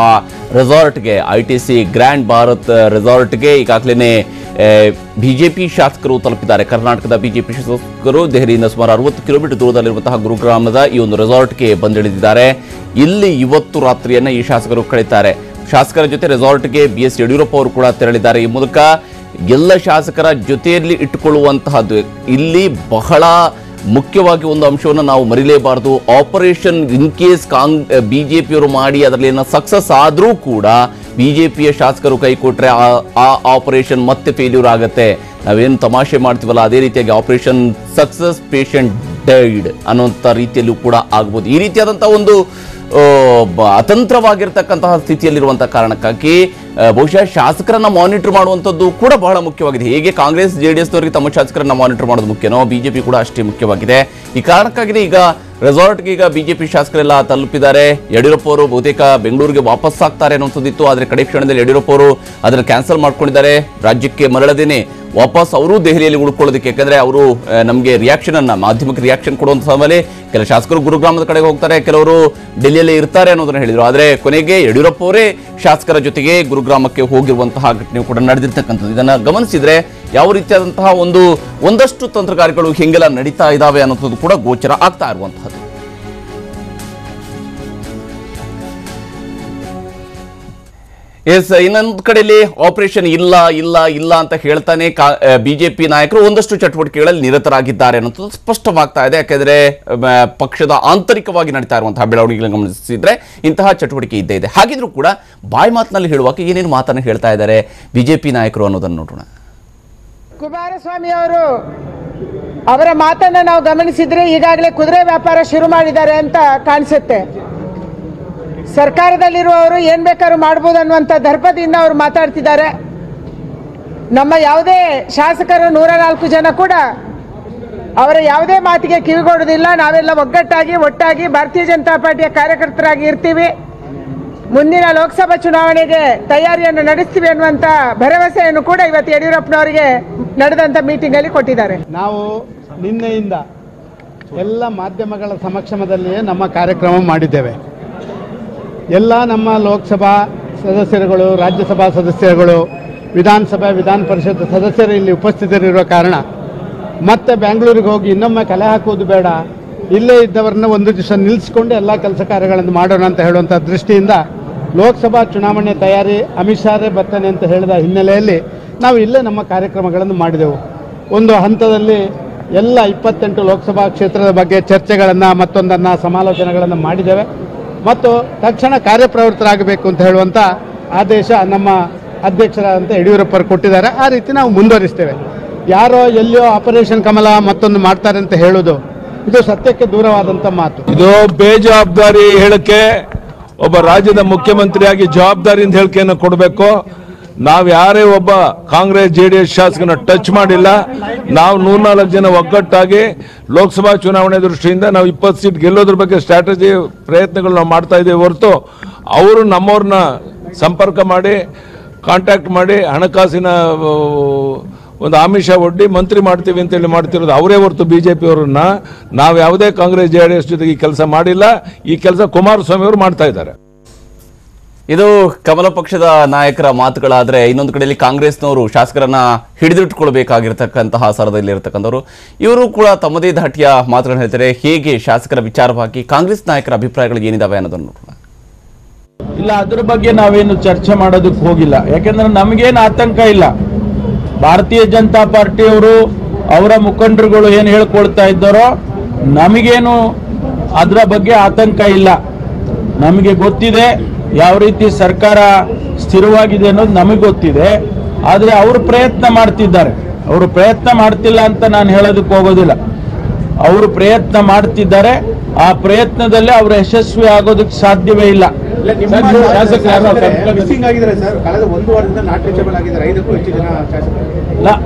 ರೆಸಾರ್ಟ್ಗೆ ITC ಗ್ರ್ಯಾಂಡ್ ಭಾರತ್ ರೆಸಾರ್ಟ್ಗೆ ಈಗಾಗಲೇ ಬಿಜೆಪಿ ಶಾಸಕರು ತಲುಪಿದ್ದಾರೆ. ಕರ್ನಾಟಕದ ಬಿಜೆಪಿ ಶಾಸಕರು ದೆಹಲಿಯಿಂದ ಸುಮಾರು 60 ಕಿಲೋಮೀಟರ್ ದೂರದಲ್ಲಿರುವಂತಹ ಗುರುಗ್ರಾಮದ ಈ ಒಂದು ರೆಸಾರ್ಟ್ಗೆ ಬಂದಿಳಿದಿದ್ದಾರೆ. ಇಲ್ಲಿ ಇವತ್ತು ರಾತ್ರಿಯನ್ನು ಈ ಶಾಸಕರು ಕಳೀತಾರೆ. ಶಾಸಕರ ಜೊತೆ ರೆಸಾರ್ಟ್ಗೆ BS ಯಡಿಯೂರಪ್ಪ ಅವರು ಕೂಡ ತೆರಳಿದ್ದಾರೆ. ಈ ಮೂಲಕ ಎಲ್ಲ ಶಾಸಕರ ಜೊತೆಯಲ್ಲಿ ಇಟ್ಟುಕೊಳ್ಳುವಂತಹದ್ದು ಇಲ್ಲಿ ಬಹಳ ಮುಖ್ಯವಾಗಿ ಒಂದು ಅಂಶವನ್ನು ನಾವು ಮರಿಲೇಬಾರದು. ಆಪರೇಷನ್ ಇನ್ ಕೇಸ್ ಬಿಜೆಪಿಯವರು ಮಾಡಿ ಅದರಲ್ಲಿ ಏನೋ ಸಕ್ಸಸ್ ಆದರೂ ಕೂಡ ಬಿಜೆಪಿಯ ಶಾಸಕರು ಕೈ ಕೊಟ್ಟರೆ ಆ ಆಪರೇಷನ್ ಮತ್ತೆ ಫೇಲ್ಯೂರ್ ಆಗುತ್ತೆ. ನಾವೇನು ತಮಾಷೆ ಮಾಡ್ತೀವಲ್ಲ ಅದೇ ರೀತಿಯಾಗಿ ಆಪರೇಷನ್ ಸಕ್ಸಸ್ ಪೇಷಂಟ್ ಡೈಡ್ ಅನ್ನೋಂಥ ರೀತಿಯಲ್ಲೂ ಕೂಡ ಆಗ್ಬೋದು. ಈ ರೀತಿಯಾದಂಥ ಒಂದು ಅತಂತ್ರವಾಗಿರ್ತಕ್ಕಂತಹ ಸ್ಥಿತಿಯಲ್ಲಿರುವಂಥ ಕಾರಣಕ್ಕಾಗಿ ಬಹುಶಃ ಶಾಸಕರನ್ನ ಮಾನಿಟರ್ ಮಾಡುವಂಥದ್ದು ಕೂಡ ಬಹಳ ಮುಖ್ಯವಾಗಿದೆ. ಹೇಗೆ ಕಾಂಗ್ರೆಸ್ JDSನವರಿಗೆ ತಮ್ಮ ಶಾಸಕರನ್ನ ಮಾನಿಟರ್ ಮಾಡೋದು ಮುಖ್ಯನೋ ಬಿಜೆಪಿ ಕೂಡ ಅಷ್ಟೇ ಮುಖ್ಯವಾಗಿದೆ. ಈ ಕಾರಣಕ್ಕಾಗಿ ಈಗ ರೆಸಾರ್ಟ್ಗೆ ಈಗ ಬಿಜೆಪಿ ಶಾಸಕರೆಲ್ಲ ತಲುಪಿದ್ದಾರೆ. ಯಡಿಯೂರಪ್ಪ ಅವರು ಬಹುತೇಕ ಬೆಂಗಳೂರಿಗೆ ವಾಪಸ್ ಆಗ್ತಾರೆ ಅನ್ನೋಂಥದ್ದಿತ್ತು. ಆದರೆ ಕಡೆ ಕ್ಷಣದಲ್ಲಿ ಯಡಿಯೂರಪ್ಪ ಅವರು ಅದನ್ನು ಕ್ಯಾನ್ಸಲ್ ಮಾಡ್ಕೊಂಡಿದ್ದಾರೆ. ರಾಜ್ಯಕ್ಕೆ ಮರಳದೇನೆ ವಾಪಸ್ ಅವರು ದೆಹಲಿಯಲ್ಲಿ ಉಳ್ಕೊಳ್ಳೋದಕ್ಕೆ, ಯಾಕಂದ್ರೆ ಅವರು ನಮಗೆ ರಿಯಾಕ್ಷನ್ ಅನ್ನ ಮಾಧ್ಯಮಕ್ಕೆ ರಿಯಾಕ್ಷನ್ ಕೊಡುವಂತ ಸಮಯದಲ್ಲಿ ಕೆಲ ಶಾಸಕರು ಗುರುಗ್ರಾಮದ ಕಡೆಗೆ ಹೋಗ್ತಾರೆ, ಕೆಲವರು ಡೆಲ್ಲಿಯಲ್ಲಿ ಇರ್ತಾರೆ ಅನ್ನೋದನ್ನ ಹೇಳಿದ್ರು. ಆದರೆ ಕೊನೆಗೆ ಯಡಿಯೂರಪ್ಪ ಅವರೇ ಶಾಸಕರ ಜೊತೆಗೆ ಗುರುಗ್ರಾಮಕ್ಕೆ ಹೋಗಿರುವಂತಹ ಘಟನೆ ಕೂಡ ನಡೆದಿರ್ತಕ್ಕಂಥದ್ದು. ಇದನ್ನ ಗಮನಿಸಿದ್ರೆ ಯಾವ ರೀತಿಯಾದಂತಹ ಒಂದಷ್ಟು ತಂತ್ರಗಾರಿಕೆಗಳು ಹಿಂಗೆಲ್ಲ ನಡೀತಾ ಇದ್ದಾವೆ ಅನ್ನೋದು ಕೂಡ ಗೋಚರ ಆಗ್ತಾ ಇರುವಂತಹದ್ದು. ಇನ್ನೊಂದು ಕಡೆಯಲ್ಲಿ ಆಪರೇಷನ್ ಇಲ್ಲ ಅಂತ ಹೇಳ್ತಾನೆ ಬಿಜೆಪಿ ನಾಯಕರು ಒಂದಷ್ಟು ಚಟುವಟಿಕೆಗಳಲ್ಲಿ ನಿರತರಾಗಿದ್ದಾರೆ ಅನ್ನೋದು ಸ್ಪಷ್ಟವಾಗ್ತಾ ಇದೆ. ಯಾಕೆಂದ್ರೆ ಪಕ್ಷದ ಆಂತರಿಕವಾಗಿ ನಡೀತಾ ಇರುವಂತಹ ಬೆಳವಣಿಗೆಗಳನ್ನು ಗಮನಿಸಿದ್ರೆ ಇಂತಹ ಚಟುವಟಿಕೆ ಇದ್ದೇ ಇದೆ. ಹಾಗಿದ್ರೂ ಕೂಡ ಬಾಯಿ ಮಾತಿನಲ್ಲಿ ಹೇಳುವಾಗ ಏನೇನು ಮಾತನ್ನು ಹೇಳ್ತಾ ಇದ್ದಾರೆ ಬಿಜೆಪಿ ನಾಯಕರು ಅನ್ನೋದನ್ನು ನೋಡೋಣ. ಕುಮಾರಸ್ವಾಮಿ ಅವರು ಅವರ ಮಾತನ್ನ ನಾವು ಗಮನಿಸಿದ್ರೆ ಈಗಾಗಲೇ ಕುದುರೆ ವ್ಯಾಪಾರ ಶುರು ಮಾಡಿದ್ದಾರೆ ಅಂತ ಕಾಣಿಸುತ್ತೆ. ಸರ್ಕಾರದಲ್ಲಿರುವವರು ಏನ್ ಬೇಕಾದ್ರೂ ಮಾಡ್ಬೋದು ಅನ್ನುವಂಥ ದರ್ಪದಿಂದ ಅವರು ಮಾತಾಡ್ತಿದ್ದಾರೆ. ನಮ್ಮ ಯಾವುದೇ ಶಾಸಕರು 104 ಜನ ಕೂಡ ಅವರ ಯಾವುದೇ ಮಾತಿಗೆ ಕಿವಿಗೊಡುವುದಿಲ್ಲ. ನಾವೆಲ್ಲ ಒಟ್ಟಾಗಿ ಭಾರತೀಯ ಜನತಾ ಪಾರ್ಟಿಯ ಕಾರ್ಯಕರ್ತರಾಗಿ ಇರ್ತೀವಿ. ಮುಂದಿನ ಲೋಕಸಭಾ ಚುನಾವಣೆಗೆ ತಯಾರಿಯನ್ನು ನಡೆಸ್ತೀವಿ ಅನ್ನುವಂಥ ಭರವಸೆಯನ್ನು ಕೂಡ ಇವತ್ತು ಯಡಿಯೂರಪ್ಪನವರಿಗೆ ನಡೆದಂಥ ಮೀಟಿಂಗ್ ಅಲ್ಲಿ ಕೊಟ್ಟಿದ್ದಾರೆ. ನಾವು ನಿನ್ನೆಯಿಂದ ಎಲ್ಲ ಮಾಧ್ಯಮಗಳ ಸಮಕ್ಷಮದಲ್ಲಿಯೇ ನಮ್ಮ ಕಾರ್ಯಕ್ರಮ ಮಾಡಿದ್ದೇವೆ. ಎಲ್ಲ ನಮ್ಮ ಲೋಕಸಭಾ ಸದಸ್ಯರುಗಳು, ರಾಜ್ಯಸಭಾ ಸದಸ್ಯರುಗಳು, ವಿಧಾನ ಪರಿಷತ್ ಸದಸ್ಯರು ಇಲ್ಲಿ ಉಪಸ್ಥಿತರಿರುವ ಕಾರಣ ಮತ್ತೆ ಬೆಂಗಳೂರಿಗೆ ಹೋಗಿ ಇನ್ನೊಮ್ಮೆ ಕಲೆ ಹಾಕುವುದು ಬೇಡ, ಇಲ್ಲೇ ಇದ್ದವರನ್ನ ಒಂದು ದಿವಸ ನಿಲ್ಲಿಸ್ಕೊಂಡು ಎಲ್ಲ ಕೆಲಸ ಕಾರ್ಯಗಳನ್ನು ಮಾಡೋಣ ಅಂತ ಹೇಳುವಂಥ ದೃಷ್ಟಿಯಿಂದ ಲೋಕಸಭಾ ಚುನಾವಣೆ ತಯಾರಿ ಅಮಿತ್ ಶಾರೇ ಬರ್ತಾನೆ ಅಂತ ಹೇಳಿದ ಹಿನ್ನೆಲೆಯಲ್ಲಿ ನಾವು ಇಲ್ಲೇ ನಮ್ಮ ಕಾರ್ಯಕ್ರಮಗಳನ್ನು ಮಾಡಿದೆವು. ಒಂದು ಹಂತದಲ್ಲಿ ಎಲ್ಲ 28 ಲೋಕಸಭಾ ಕ್ಷೇತ್ರದ ಬಗ್ಗೆ ಚರ್ಚೆಗಳನ್ನು ಮತ್ತೊಂದನ್ನು ಸಮಾಲೋಚನೆಗಳನ್ನು ಮಾಡಿದ್ದೇವೆ ಮತ್ತು ತಕ್ಷಣ ಕಾರ್ಯಪ್ರವೃತ್ತರಾಗಬೇಕು ಅಂತ ಹೇಳುವಂಥ ಆದೇಶ ನಮ್ಮ ಅಧ್ಯಕ್ಷರಾದಂಥ ಯಡಿಯೂರಪ್ಪರು ಕೊಟ್ಟಿದ್ದಾರೆ. ಆ ರೀತಿ ನಾವು ಮುಂದುವರಿಸ್ತೇವೆ. ಯಾರೋ ಎಲ್ಲಿಯೋ ಆಪರೇಷನ್ ಕಮಲ ಮತ್ತೊಂದು ಮಾಡ್ತಾರೆ ಅಂತ ಹೇಳೋದು ಇದು ಸತ್ಯಕ್ಕೆ ದೂರವಾದಂಥ ಮಾತು. ಇದು ಬೇಜವಾಬ್ದಾರಿ ಹೇಳಿಕೆ. ಒಬ್ಬ ರಾಜ್ಯದ ಮುಖ್ಯಮಂತ್ರಿಯಾಗಿ ಜವಾಬ್ದಾರಿಯಿಂದ ಹೇಳಿಕೆಯನ್ನು ಕೊಡಬೇಕು. ನಾವು ಯಾರೇ ಒಬ್ಬ ಕಾಂಗ್ರೆಸ್ JDS ಶಾಸಕನ ಟಚ್ ಮಾಡಿಲ್ಲ. ನಾವು 104 ಜನ ಒಗ್ಗಟ್ಟಾಗಿ ಲೋಕಸಭಾ ಚುನಾವಣೆ ದೃಷ್ಟಿಯಿಂದ ನಾವು 20 ಸೀಟ್ ಗೆಲ್ಲೋದ್ರ ಬಗ್ಗೆ ಸ್ಟ್ರಾಟಜಿ ಪ್ರಯತ್ನಗಳು ನಾವು ಮಾಡ್ತಾ ಇದ್ದೇವೆ ಹೊರತು ಅವರು ನಮ್ಮವ್ರನ್ನ ಸಂಪರ್ಕ ಮಾಡಿ ಕಾಂಟ್ಯಾಕ್ಟ್ ಮಾಡಿ ಹಣಕಾಸಿನ ಒಂದು ಆಮಿಷ ಒಡ್ಡಿ ಮಂತ್ರಿ ಮಾಡ್ತೀವಿ ಅಂತೇಳಿ ಮಾಡ್ತಿರೋದು ಅವರೇ ಹೊರತು BJP ಅವರನ್ನ ನಾವು ಯಾವುದೇ ಕಾಂಗ್ರೆಸ್ JDS ಜೊತೆಗೆ ಈ ಕೆಲಸ ಮಾಡಿಲ್ಲ. ಈ ಕೆಲಸ ಕುಮಾರಸ್ವಾಮಿ ಅವರು ಮಾಡ್ತಾ ಇದ್ದಾರೆ. ಇದು ಕಮಲ ಪಕ್ಷದ ನಾಯಕರ ಮಾತುಗಳಾದ್ರೆ, ಇನ್ನೊಂದು ಕಡೆಯಲ್ಲಿ ಕಾಂಗ್ರೆಸ್ನವರು ಶಾಸಕರನ್ನ ಹಿಡಿದಿಟ್ಟುಕೊಳ್ಬೇಕಾಗಿರ್ತಕ್ಕಂತಹ ಸರದಲ್ಲಿರ್ತಕ್ಕಂಥವ್ರು ಇವರು ಕೂಡ ತಮ್ಮದೇ ಧಾಟಿಯ ಮಾತುಗಳನ್ನು ಹೇಳ್ತಾರೆ. ಹೇಗೆ ಶಾಸಕರ ವಿಚಾರವಾಗಿ ಕಾಂಗ್ರೆಸ್ ನಾಯಕರ ಅಭಿಪ್ರಾಯಗಳು ಏನಿದಾವೆ ಅನ್ನೋದನ್ನು ನೋಡೋಣ. ಇಲ್ಲ, ಅದ್ರ ಬಗ್ಗೆ ನಾವೇನು ಚರ್ಚೆ ಮಾಡೋದಕ್ಕೆ ಹೋಗಿಲ್ಲ. ಯಾಕೆಂದ್ರೆ ನಮಗೇನು ಆತಂಕ ಇಲ್ಲ. ಭಾರತೀಯ ಜನತಾ ಪಾರ್ಟಿಯವರು ಅವರ ಮುಖಂಡರುಗಳು ಏನು ಹೇಳ್ಕೊಳ್ತಾ ಇದ್ದಾರೋ ನಮಗೇನು ಅದರ ಬಗ್ಗೆ ಆತಂಕ ಇಲ್ಲ. ನಮಗೆ ಗೊತ್ತಿದೆ ಯಾವ ರೀತಿ ಸರ್ಕಾರ ಸ್ಥಿರವಾಗಿದೆ ಅನ್ನೋದು ನಮಗೆ ಗೊತ್ತಿದೆ. ಆದರೆ ಅವರು ಪ್ರಯತ್ನ ಮಾಡ್ತಿದ್ದಾರೆ. ಅವರು ಪ್ರಯತ್ನ ಮಾಡ್ತಿಲ್ಲ ಅಂತ ನಾನು ಹೇಳೋದಕ್ಕೆ ಹೋಗೋದಿಲ್ಲ. ಅವರು ಪ್ರಯತ್ನ ಮಾಡ್ತಿದ್ದಾರೆ. ಆ ಪ್ರಯತ್ನದಲ್ಲಿ ಅವರು ಯಶಸ್ವಿ ಆಗೋದಕ್ಕೆ ಸಾಧ್ಯವೇ ಇಲ್ಲ.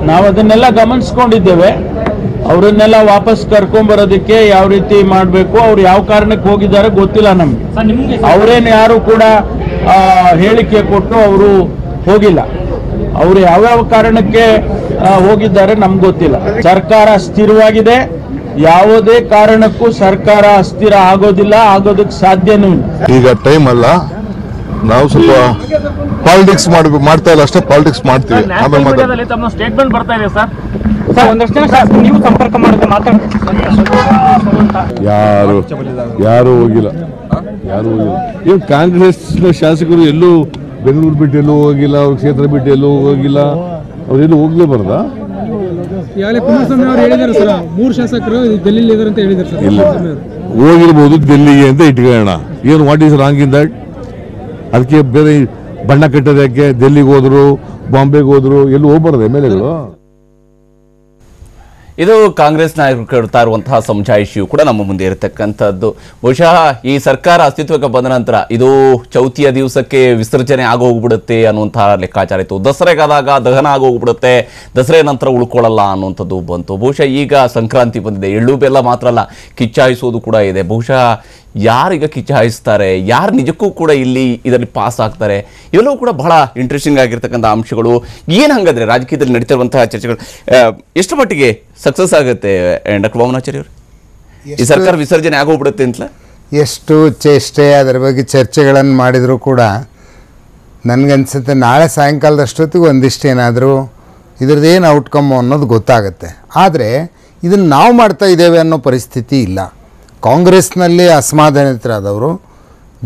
ನಾವು ಅದನ್ನೆಲ್ಲ ಗಮನಿಸ್ಕೊಂಡಿದ್ದೇವೆ. ಅವರನ್ನೆಲ್ಲ ವಾಪಸ್ ಕರ್ಕೊಂಡ್ಬರೋದಕ್ಕೆ ಯಾವ ರೀತಿ ಮಾಡಬೇಕು, ಅವ್ರು ಯಾವ ಕಾರಣಕ್ಕೆ ಹೋಗಿದ್ದಾರೆ ಗೊತ್ತಿಲ್ಲ ನಮ್ಗೆ. ಅವರೇನು ಯಾರು ಕೂಡ ಹೇಳಿಕೆ ಕೊಟ್ಟು ಅವರು ಹೋಗಿಲ್ಲ. ಅವರು ಯಾವ್ಯಾವ ಕಾರಣಕ್ಕೆ ಹೋಗಿದ್ದಾರೆ ನಮ್ಗೆ ಗೊತ್ತಿಲ್ಲ. ಸರ್ಕಾರ ಸ್ಥಿರವಾಗಿದೆ. ಯಾವುದೇ ಕಾರಣಕ್ಕೂ ಸರ್ಕಾರ ಅಸ್ಥಿರ ಆಗೋದಿಲ್ಲ, ಆಗೋದಕ್ಕೆ ಸಾಧ್ಯನೂ ಇಲ್ಲ. ಈಗ ಟೈಮ್ ಅಲ್ಲ, ನಾವು ಸ್ವಲ್ಪ ಪಾಲಿಟಿಕ್ಸ್ ಮಾಡ್ತಾ ಇಲ್ಲ ಅಷ್ಟೇ. ಪಾಲಿಟಿಕ್ಸ್ ಮಾಡ್ತೀವಿ. ಸ್ಟೇಟ್ಮೆಂಟ್ ಬರ್ತಾ ಇದೆ ಸರ್. ಒಂದಷ್ಟು ಜನ ನೀವು ಸಂಪರ್ಕ ಮಾಡಿದ್ರೆ ಯಾರು ಹೋಗಿಲ್ಲ. ಈಗ ಕಾಂಗ್ರೆಸ್ ಶಾಸಕರು ಎಲ್ಲೂ ಬೆಂಗಳೂರು ಬಿಟ್ಟು ಎಲ್ಲೂ ಹೋಗಿಲ್ಲ, ಅವ್ರ ಕ್ಷೇತ್ರ ಬಿಟ್ಟು ಎಲ್ಲೂ ಹೋಗಿಲ್ಲ. ಅವ್ರೆಲ್ಲೂ ಹೋಗ್ಲೇಬಾರ್ದ? ಕುಮಾರಸ್ವಾಮಿ ಅವರು ಹೇಳಿದ್ದಾರೆ ಸರ್, 3 ಶಾಸಕರು ಡೆಲ್ಲಿಲಿ ಇದ್ದಾರೆ ಅಂತ ಹೇಳಿದ್ದಾರೆ ಸರ್. ಇಲ್ಲ, ಹೋಗಿರ್ಬೋದು ಡೆಲ್ಲಿಗೆ ಅಂತ ಇಟ್ಕೊಳ್ಳೋಣ. ಏನು what is wrong in that? ಅದಕ್ಕೆ ಬೇರೆ ಬಣ್ಣ ಕಟ್ಟೋದಕ್ಕೆ ಡೆಲ್ಲಿಗೆ ಹೋದ್ರು, ಬಾಂಬೆಗೆ ಹೋದ್ರು, ಎಲ್ಲೂ ಹೋಗ್ಬಾರ್ದು MLAಗಳು. ಇದು ಕಾಂಗ್ರೆಸ್ ನಾಯಕರು ಕೇಳ್ತಾ ಇರುವಂತಹ ಸಮಜಾಯಿಷಿಯು ಕೂಡ ನಮ್ಮ ಮುಂದೆ ಇರತಕ್ಕಂಥದ್ದು. ಬಹುಶಃ ಈ ಸರ್ಕಾರ ಅಸ್ತಿತ್ವಕ್ಕೆ ಬಂದ ನಂತರ ಇದು ಚೌತಿಯ ದಿವಸಕ್ಕೆ ವಿಸರ್ಜನೆ ಆಗೋಗ್ಬಿಡುತ್ತೆ ಅನ್ನುವಂತಹ ಲೆಕ್ಕಾಚಾರ ಇತ್ತು. ದಸರೆಗಾದಾಗ ದಹನ ಆಗೋಗ್ಬಿಡುತ್ತೆ, ದಸರೆ ನಂತರ ಉಳ್ಕೊಳ್ಳಲ್ಲ ಅನ್ನುವಂಥದ್ದು ಬಂತು. ಬಹುಶಃ ಈಗ ಸಂಕ್ರಾಂತಿ ಬಂದಿದೆ. ಎಳ್ಳು ಬೆಲ್ಲ ಮಾತ್ರ ಅಲ್ಲ, ಕಿಚ್ಚಾಯಿಸೋದು ಕೂಡ ಇದೆ. ಬಹುಶಃ ಯಾರೀಗ ಕಿಚ್ಚಾಯಿಸ್ತಾರೆ, ಯಾರು ನಿಜಕ್ಕೂ ಕೂಡ ಇಲ್ಲಿ ಇದರಲ್ಲಿ ಪಾಸ್ ಆಗ್ತಾರೆ, ಇವೆಲ್ಲವೂ ಕೂಡ ಬಹಳ ಇಂಟ್ರೆಸ್ಟಿಂಗ್ ಆಗಿರ್ತಕ್ಕಂಥ ಅಂಶಗಳು. ಏನು ಹಂಗಾದ್ರೆ ರಾಜಕೀಯದಲ್ಲಿ ನಡೀತಿರುವಂತಹ ಚರ್ಚೆಗಳು ಎಷ್ಟು ಮಟ್ಟಿಗೆ ಸಕ್ಸಸ್ ಆಗುತ್ತೆ ಡಾಕ್ಟರ್ ವಾಮನಾಚಾರ್ಯ ಅವರು? ಈ ಸರ್ಕಾರ ವಿಸರ್ಜನೆ ಆಗೋಗ್ಬಿಡುತ್ತೆ ಅಂತಲೇ ಎಷ್ಟು ಚೇಷ್ಟೆ ಅದರ ಬಗ್ಗೆ ಚರ್ಚೆಗಳನ್ನು ಮಾಡಿದರೂ ಕೂಡ ನನಗನ್ಸುತ್ತೆ ನಾಳೆ ಸಾಯಂಕಾಲದಷ್ಟೊತ್ತಿಗೆ ಒಂದಿಷ್ಟು ಏನಾದರೂ ಇದ್ರದ್ದೇನು ಔಟ್ಕಮ್ಮು ಅನ್ನೋದು ಗೊತ್ತಾಗುತ್ತೆ. ಆದರೆ ಇದನ್ನು ನಾವು ಮಾಡ್ತಾ ಇದ್ದೇವೆ ಅನ್ನೋ ಪರಿಸ್ಥಿತಿ ಇಲ್ಲ. ಕಾಂಗ್ರೆಸ್ನಲ್ಲಿ ಅಸಮಾಧಾನಿತರಾದವರು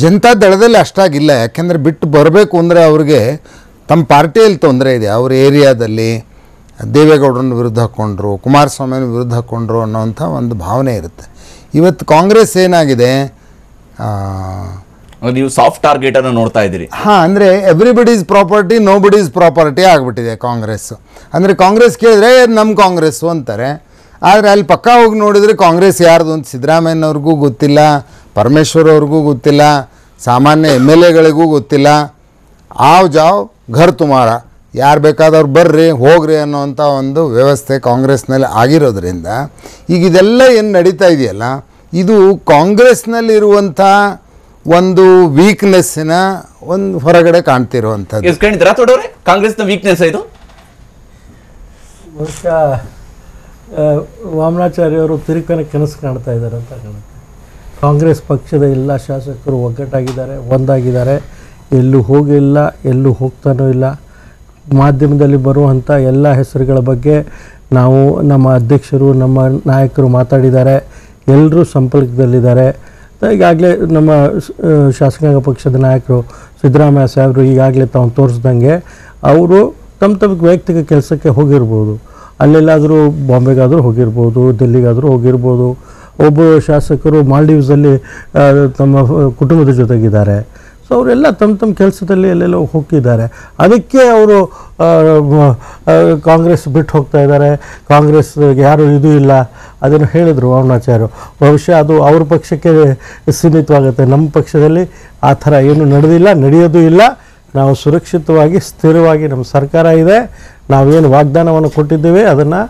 ಜನತಾ ದಳದಲ್ಲಿ ಅಷ್ಟಾಗಿಲ್ಲ. ಯಾಕೆಂದರೆ ಬಿಟ್ಟು ಬರಬೇಕು ಅಂದರೆ ಅವ್ರಿಗೆ ತಮ್ಮ ಪಾರ್ಟಿಯಲ್ಲಿ ತೊಂದರೆ ಇದೆ. ಅವ್ರ ಏರಿಯಾದಲ್ಲಿ ದೇವೇಗೌಡರನ್ನ ವಿರುದ್ಧ ಹಾಕ್ಕೊಂಡ್ರು, ಕುಮಾರಸ್ವಾಮಿನ ವಿರುದ್ಧ ಹಾಕ್ಕೊಂಡ್ರು ಅನ್ನೋವಂಥ ಒಂದು ಭಾವನೆ ಇರುತ್ತೆ. ಇವತ್ತು ಕಾಂಗ್ರೆಸ್ ಏನಾಗಿದೆ, ನೀವು ಸಾಫ್ಟ್ ಟಾರ್ಗೆಟ್ ಅನ್ನು ನೋಡ್ತಾ ಇದ್ದೀರಿ. ಹಾಂ, ಅಂದರೆ ಎವ್ರಿಬಡೀಸ್ ಪ್ರಾಪರ್ಟಿ ನೋಬಡೀಸ್ ಪ್ರಾಪರ್ಟಿ ಆಗಿಬಿಟ್ಟಿದೆ ಕಾಂಗ್ರೆಸ್. ಅಂದರೆ ಕಾಂಗ್ರೆಸ್ ಕೇಳಿದ್ರೆ ನಮ್ಮ ಕಾಂಗ್ರೆಸ್ಸು ಅಂತಾರೆ. ಆದರೆ ಅಲ್ಲಿ ಪಕ್ಕ ಹೋಗಿ ನೋಡಿದರೆ ಕಾಂಗ್ರೆಸ್ ಯಾರ್ದು ಅಂತ ಸಿದ್ದರಾಮಯ್ಯನವ್ರಿಗೂ ಗೊತ್ತಿಲ್ಲ, ಪರಮೇಶ್ವರ್ ಅವ್ರಿಗೂ ಗೊತ್ತಿಲ್ಲ, ಸಾಮಾನ್ಯ MLAಗಳಿಗೂ ಗೊತ್ತಿಲ್ಲ. ಆವ್ ಜಾವ್ ಘರ್ ತುಮಾರ, ಯಾರು ಬೇಕಾದವ್ರು ಬರ್ರಿ ಹೋಗ್ರಿ ಅನ್ನೋವಂಥ ಒಂದು ವ್ಯವಸ್ಥೆ ಕಾಂಗ್ರೆಸ್ನಲ್ಲಿ ಆಗಿರೋದ್ರಿಂದ ಈಗ ಇದೆಲ್ಲ ಏನು ನಡೀತಾ ಇದೆಯಲ್ಲ, ಇದು ಕಾಂಗ್ರೆಸ್ನಲ್ಲಿರುವಂಥ ಒಂದು ವೀಕ್ನೆಸ್ಸಿನ ಒಂದು ಹೊರಗಡೆ ಕಾಣ್ತಿರುವಂಥದ್ದು. ಕಾಂಗ್ರೆಸ್ನ ವೀಕ್ನೆಸ್ ಇದು ಬಹುಶಃ ವಾಮನಾಚಾರ್ಯವರು ತಿರುಕನ ಕನಸು ಕಾಣ್ತಾ ಇದ್ದಾರೆ ಅಂತ ಕಾಣುತ್ತೆ. ಕಾಂಗ್ರೆಸ್ ಪಕ್ಷದ ಎಲ್ಲ ಶಾಸಕರು ಒಗ್ಗಟ್ಟಾಗಿದ್ದಾರೆ, ಒಂದಾಗಿದ್ದಾರೆ, ಎಲ್ಲೂ ಹೋಗಿಲ್ಲ, ಎಲ್ಲೂ ಹೋಗ್ತಾನೂ ಇಲ್ಲ. ಮಾಧ್ಯಮದಲ್ಲಿ ಬರುವಂಥ ಎಲ್ಲ ಹೆಸರುಗಳ ಬಗ್ಗೆ ನಾವು ನಮ್ಮ ಅಧ್ಯಕ್ಷರು ನಮ್ಮ ನಾಯಕರು ಮಾತಾಡಿದ್ದಾರೆ. ಎಲ್ಲರೂ ಸಂಪರ್ಕದಲ್ಲಿದ್ದಾರೆ. ಈಗಾಗಲೇ ನಮ್ಮ ಶಾಸಕಾಂಗ ಪಕ್ಷದ ನಾಯಕರು ಸಿದ್ದರಾಮಯ್ಯ ಸಾಹೇಬರು ಈಗಾಗಲೇ ತಾವು ತೋರಿಸ್ದಂಗೆ ಅವರು ತಮ್ಮ ವೈಯಕ್ತಿಕ ಕೆಲಸಕ್ಕೆ ಹೋಗಿರ್ಬೋದು. ಅಲ್ಲೆಲ್ಲಾದರೂ ಬಾಂಬೆಗಾದರೂ ಹೋಗಿರ್ಬೋದು, ಡೆಲ್ಲಿಗಾದರೂ ಹೋಗಿರ್ಬೋದು. ಒಬ್ಬರು ಶಾಸಕರು ಮಾಲ್ಡೀವ್ಸಲ್ಲಿ ತಮ್ಮ ಕುಟುಂಬದ ಜೊತೆಗಿದ್ದಾರೆ. ಸೊ ಅವರೆಲ್ಲ ತಮ್ಮ ಕೆಲಸದಲ್ಲಿ ಎಲ್ಲೆಲ್ಲೋ ಹೋಗಿದ್ದಾರೆ. ಅದಕ್ಕೆ ಅವರು ಕಾಂಗ್ರೆಸ್ ಬಿಟ್ಟು ಹೋಗ್ತಾ ಇದ್ದಾರೆ, ಕಾಂಗ್ರೆಸ್ ಯಾರು ಇದು ಇಲ್ಲ ಅದನ್ನು ಹೇಳಿದರು ವಾಮನಾಚಾರ್ಯರು. ಬಹುಶಃ ಅದು ಅವ್ರ ಪಕ್ಷಕ್ಕೆ ಸೀಮಿತವಾಗುತ್ತೆ. ನಮ್ಮ ಪಕ್ಷದಲ್ಲಿ ಆ ಥರ ಏನು ನಡೆದಿಲ್ಲ, ನಡೆಯೋದು ಇಲ್ಲ. ನಾವು ಸುರಕ್ಷಿತವಾಗಿ ಸ್ಥಿರವಾಗಿ ನಮ್ಮ ಸರ್ಕಾರ ಇದೆ. ನಾವೇನು ವಾಗ್ದಾನವನ್ನು ಕೊಟ್ಟಿದ್ದೇವೆ ಅದನ್ನು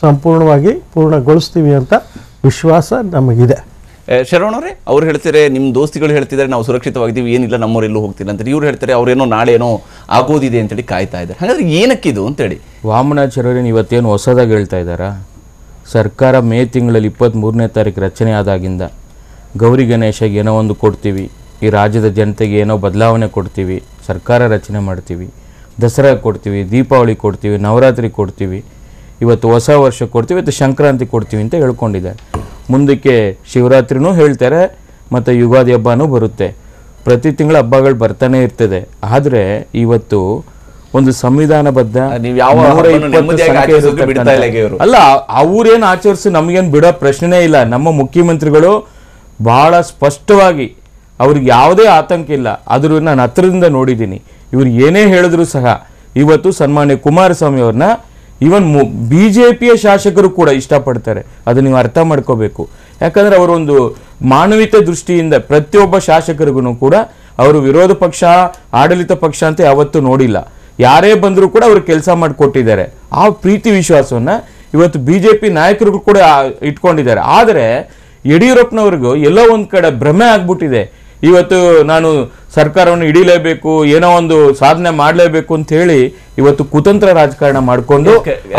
ಸಂಪೂರ್ಣವಾಗಿ ಪೂರ್ಣಗೊಳಿಸ್ತೀವಿ ಅಂತ ವಿಶ್ವಾಸ ನಮಗಿದೆ. ಶರವಣವ್ರೆ, ಅವ್ರು ಹೇಳ್ತಾರೆ, ನಿಮ್ಮ ದೋಸ್ತಿಗಳು ಹೇಳ್ತಿದ್ದಾರೆ ನಾವು ಸುರಕ್ಷಿತವಾಗಿದ್ದೀವಿ, ಏನಿಲ್ಲ ನಮ್ಮವರೆಲ್ಲೂ ಹೋಗ್ತಿಲ್ಲ ಅಂತ. ಇವ್ರು ಹೇಳ್ತಾರೆ ಅವ್ರೇನೋ ನಾಳೆ ಏನೋ ಆಗೋದಿದೆ ಅಂತೇಳಿ ಕಾಯ್ತಾ ಇದ್ದಾರೆ. ಹಾಗಾದ್ರೆ ಏನಕ್ಕಿದು ಅಂತೇಳಿ ವಾಮನಾಚಾರ್ಯರೇನು ಇವತ್ತೇನು ಹೊಸದಾಗಿ ಹೇಳ್ತಾ ಇದ್ದಾರಾ? ಸರ್ಕಾರ ಮೇ ತಿಂಗಳಲ್ಲಿ 23ನೇ ತಾರೀಕು ರಚನೆ ಆದಾಗಿಂದ ಗೌರಿ ಗಣೇಶಗೆ ಏನೋ ಒಂದು ಕೊಡ್ತೀವಿ, ಈ ರಾಜ್ಯದ ಜನತೆಗೆ ಏನೋ ಬದಲಾವಣೆ ಕೊಡ್ತೀವಿ, ಸರ್ಕಾರ ರಚನೆ ಮಾಡ್ತೀವಿ, ದಸರಾ ಕೊಡ್ತೀವಿ, ದೀಪಾವಳಿ ಕೊಡ್ತೀವಿ, ನವರಾತ್ರಿ ಕೊಡ್ತೀವಿ, ಇವತ್ತು ಹೊಸ ವರ್ಷ ಕೊಡ್ತೀವಿ, ಇವತ್ತು ಸಂಕ್ರಾಂತಿ ಕೊಡ್ತೀವಿ ಅಂತ ಹೇಳ್ಕೊಂಡಿದ್ದಾರೆ. ಮುಂದಕ್ಕೆ ಶಿವರಾತ್ರಿನೂ ಹೇಳ್ತಾರೆ, ಮತ್ತು ಯುಗಾದಿ ಹಬ್ಬನೂ ಬರುತ್ತೆ. ಪ್ರತಿ ತಿಂಗಳ ಹಬ್ಬಗಳು ಬರ್ತಾನೆ ಇರ್ತದೆ. ಆದರೆ ಇವತ್ತು ಒಂದು ಸಂವಿಧಾನಬದ್ಧ ಅಲ್ಲ, ಅವ್ರೇನು ಆಚರಿಸಿ ನಮಗೇನು ಬಿಡೋ ಪ್ರಶ್ನೆನೇ ಇಲ್ಲ. ನಮ್ಮ ಮುಖ್ಯಮಂತ್ರಿಗಳು ಬಹಳ ಸ್ಪಷ್ಟವಾಗಿ ಅವ್ರಿಗೆ ಯಾವುದೇ ಆತಂಕ ಇಲ್ಲ. ಆದರೂ ನಾನು ಹತ್ತಿರದಿಂದ ನೋಡಿದ್ದೀನಿ. ಇವ್ರು ಏನೇ ಹೇಳಿದ್ರು ಸಹ ಇವತ್ತು ಸನ್ಮಾನ್ಯ ಕುಮಾರಸ್ವಾಮಿ ಅವ್ರನ್ನ ಈವನ್ BJPಯ ಶಾಸಕರು ಕೂಡ ಇಷ್ಟಪಡ್ತಾರೆ. ಅದು ನೀವು ಅರ್ಥ ಮಾಡ್ಕೋಬೇಕು. ಯಾಕಂದ್ರೆ ಅವರೊಂದು ಮಾನವೀಯತೆ ದೃಷ್ಟಿಯಿಂದ ಪ್ರತಿಯೊಬ್ಬ ಶಾಸಕರಿಗೂ ಕೂಡ ಅವರು ವಿರೋಧ ಪಕ್ಷ ಆಡಳಿತ ಪಕ್ಷ ಅಂತ ಯಾವತ್ತೂ ನೋಡಿಲ್ಲ. ಯಾರೇ ಬಂದರೂ ಕೂಡ ಅವರು ಕೆಲಸ ಮಾಡಿಕೊಟ್ಟಿದ್ದಾರೆ. ಆ ಪ್ರೀತಿ ವಿಶ್ವಾಸವನ್ನ ಇವತ್ತು BJP ನಾಯಕರು ಕೂಡ ಇಟ್ಕೊಂಡಿದ್ದಾರೆ. ಆದರೆ ಯಡಿಯೂರಪ್ಪನವ್ರಿಗೂ ಎಲ್ಲೋ ಒಂದು ಕಡೆ ಭ್ರಮೆ ಆಗ್ಬಿಟ್ಟಿದೆ. ಇವತ್ತು ನಾನು ಸರ್ಕಾರವನ್ನು ಹಿಡಿಲೇಬೇಕು, ಏನೋ ಒಂದು ಸಾಧನೆ ಮಾಡಲೇಬೇಕು ಅಂತ ಹೇಳಿ ಇವತ್ತು ಕುತಂತ್ರ ರಾಜಕಾರಣ ಮಾಡಿಕೊಂಡು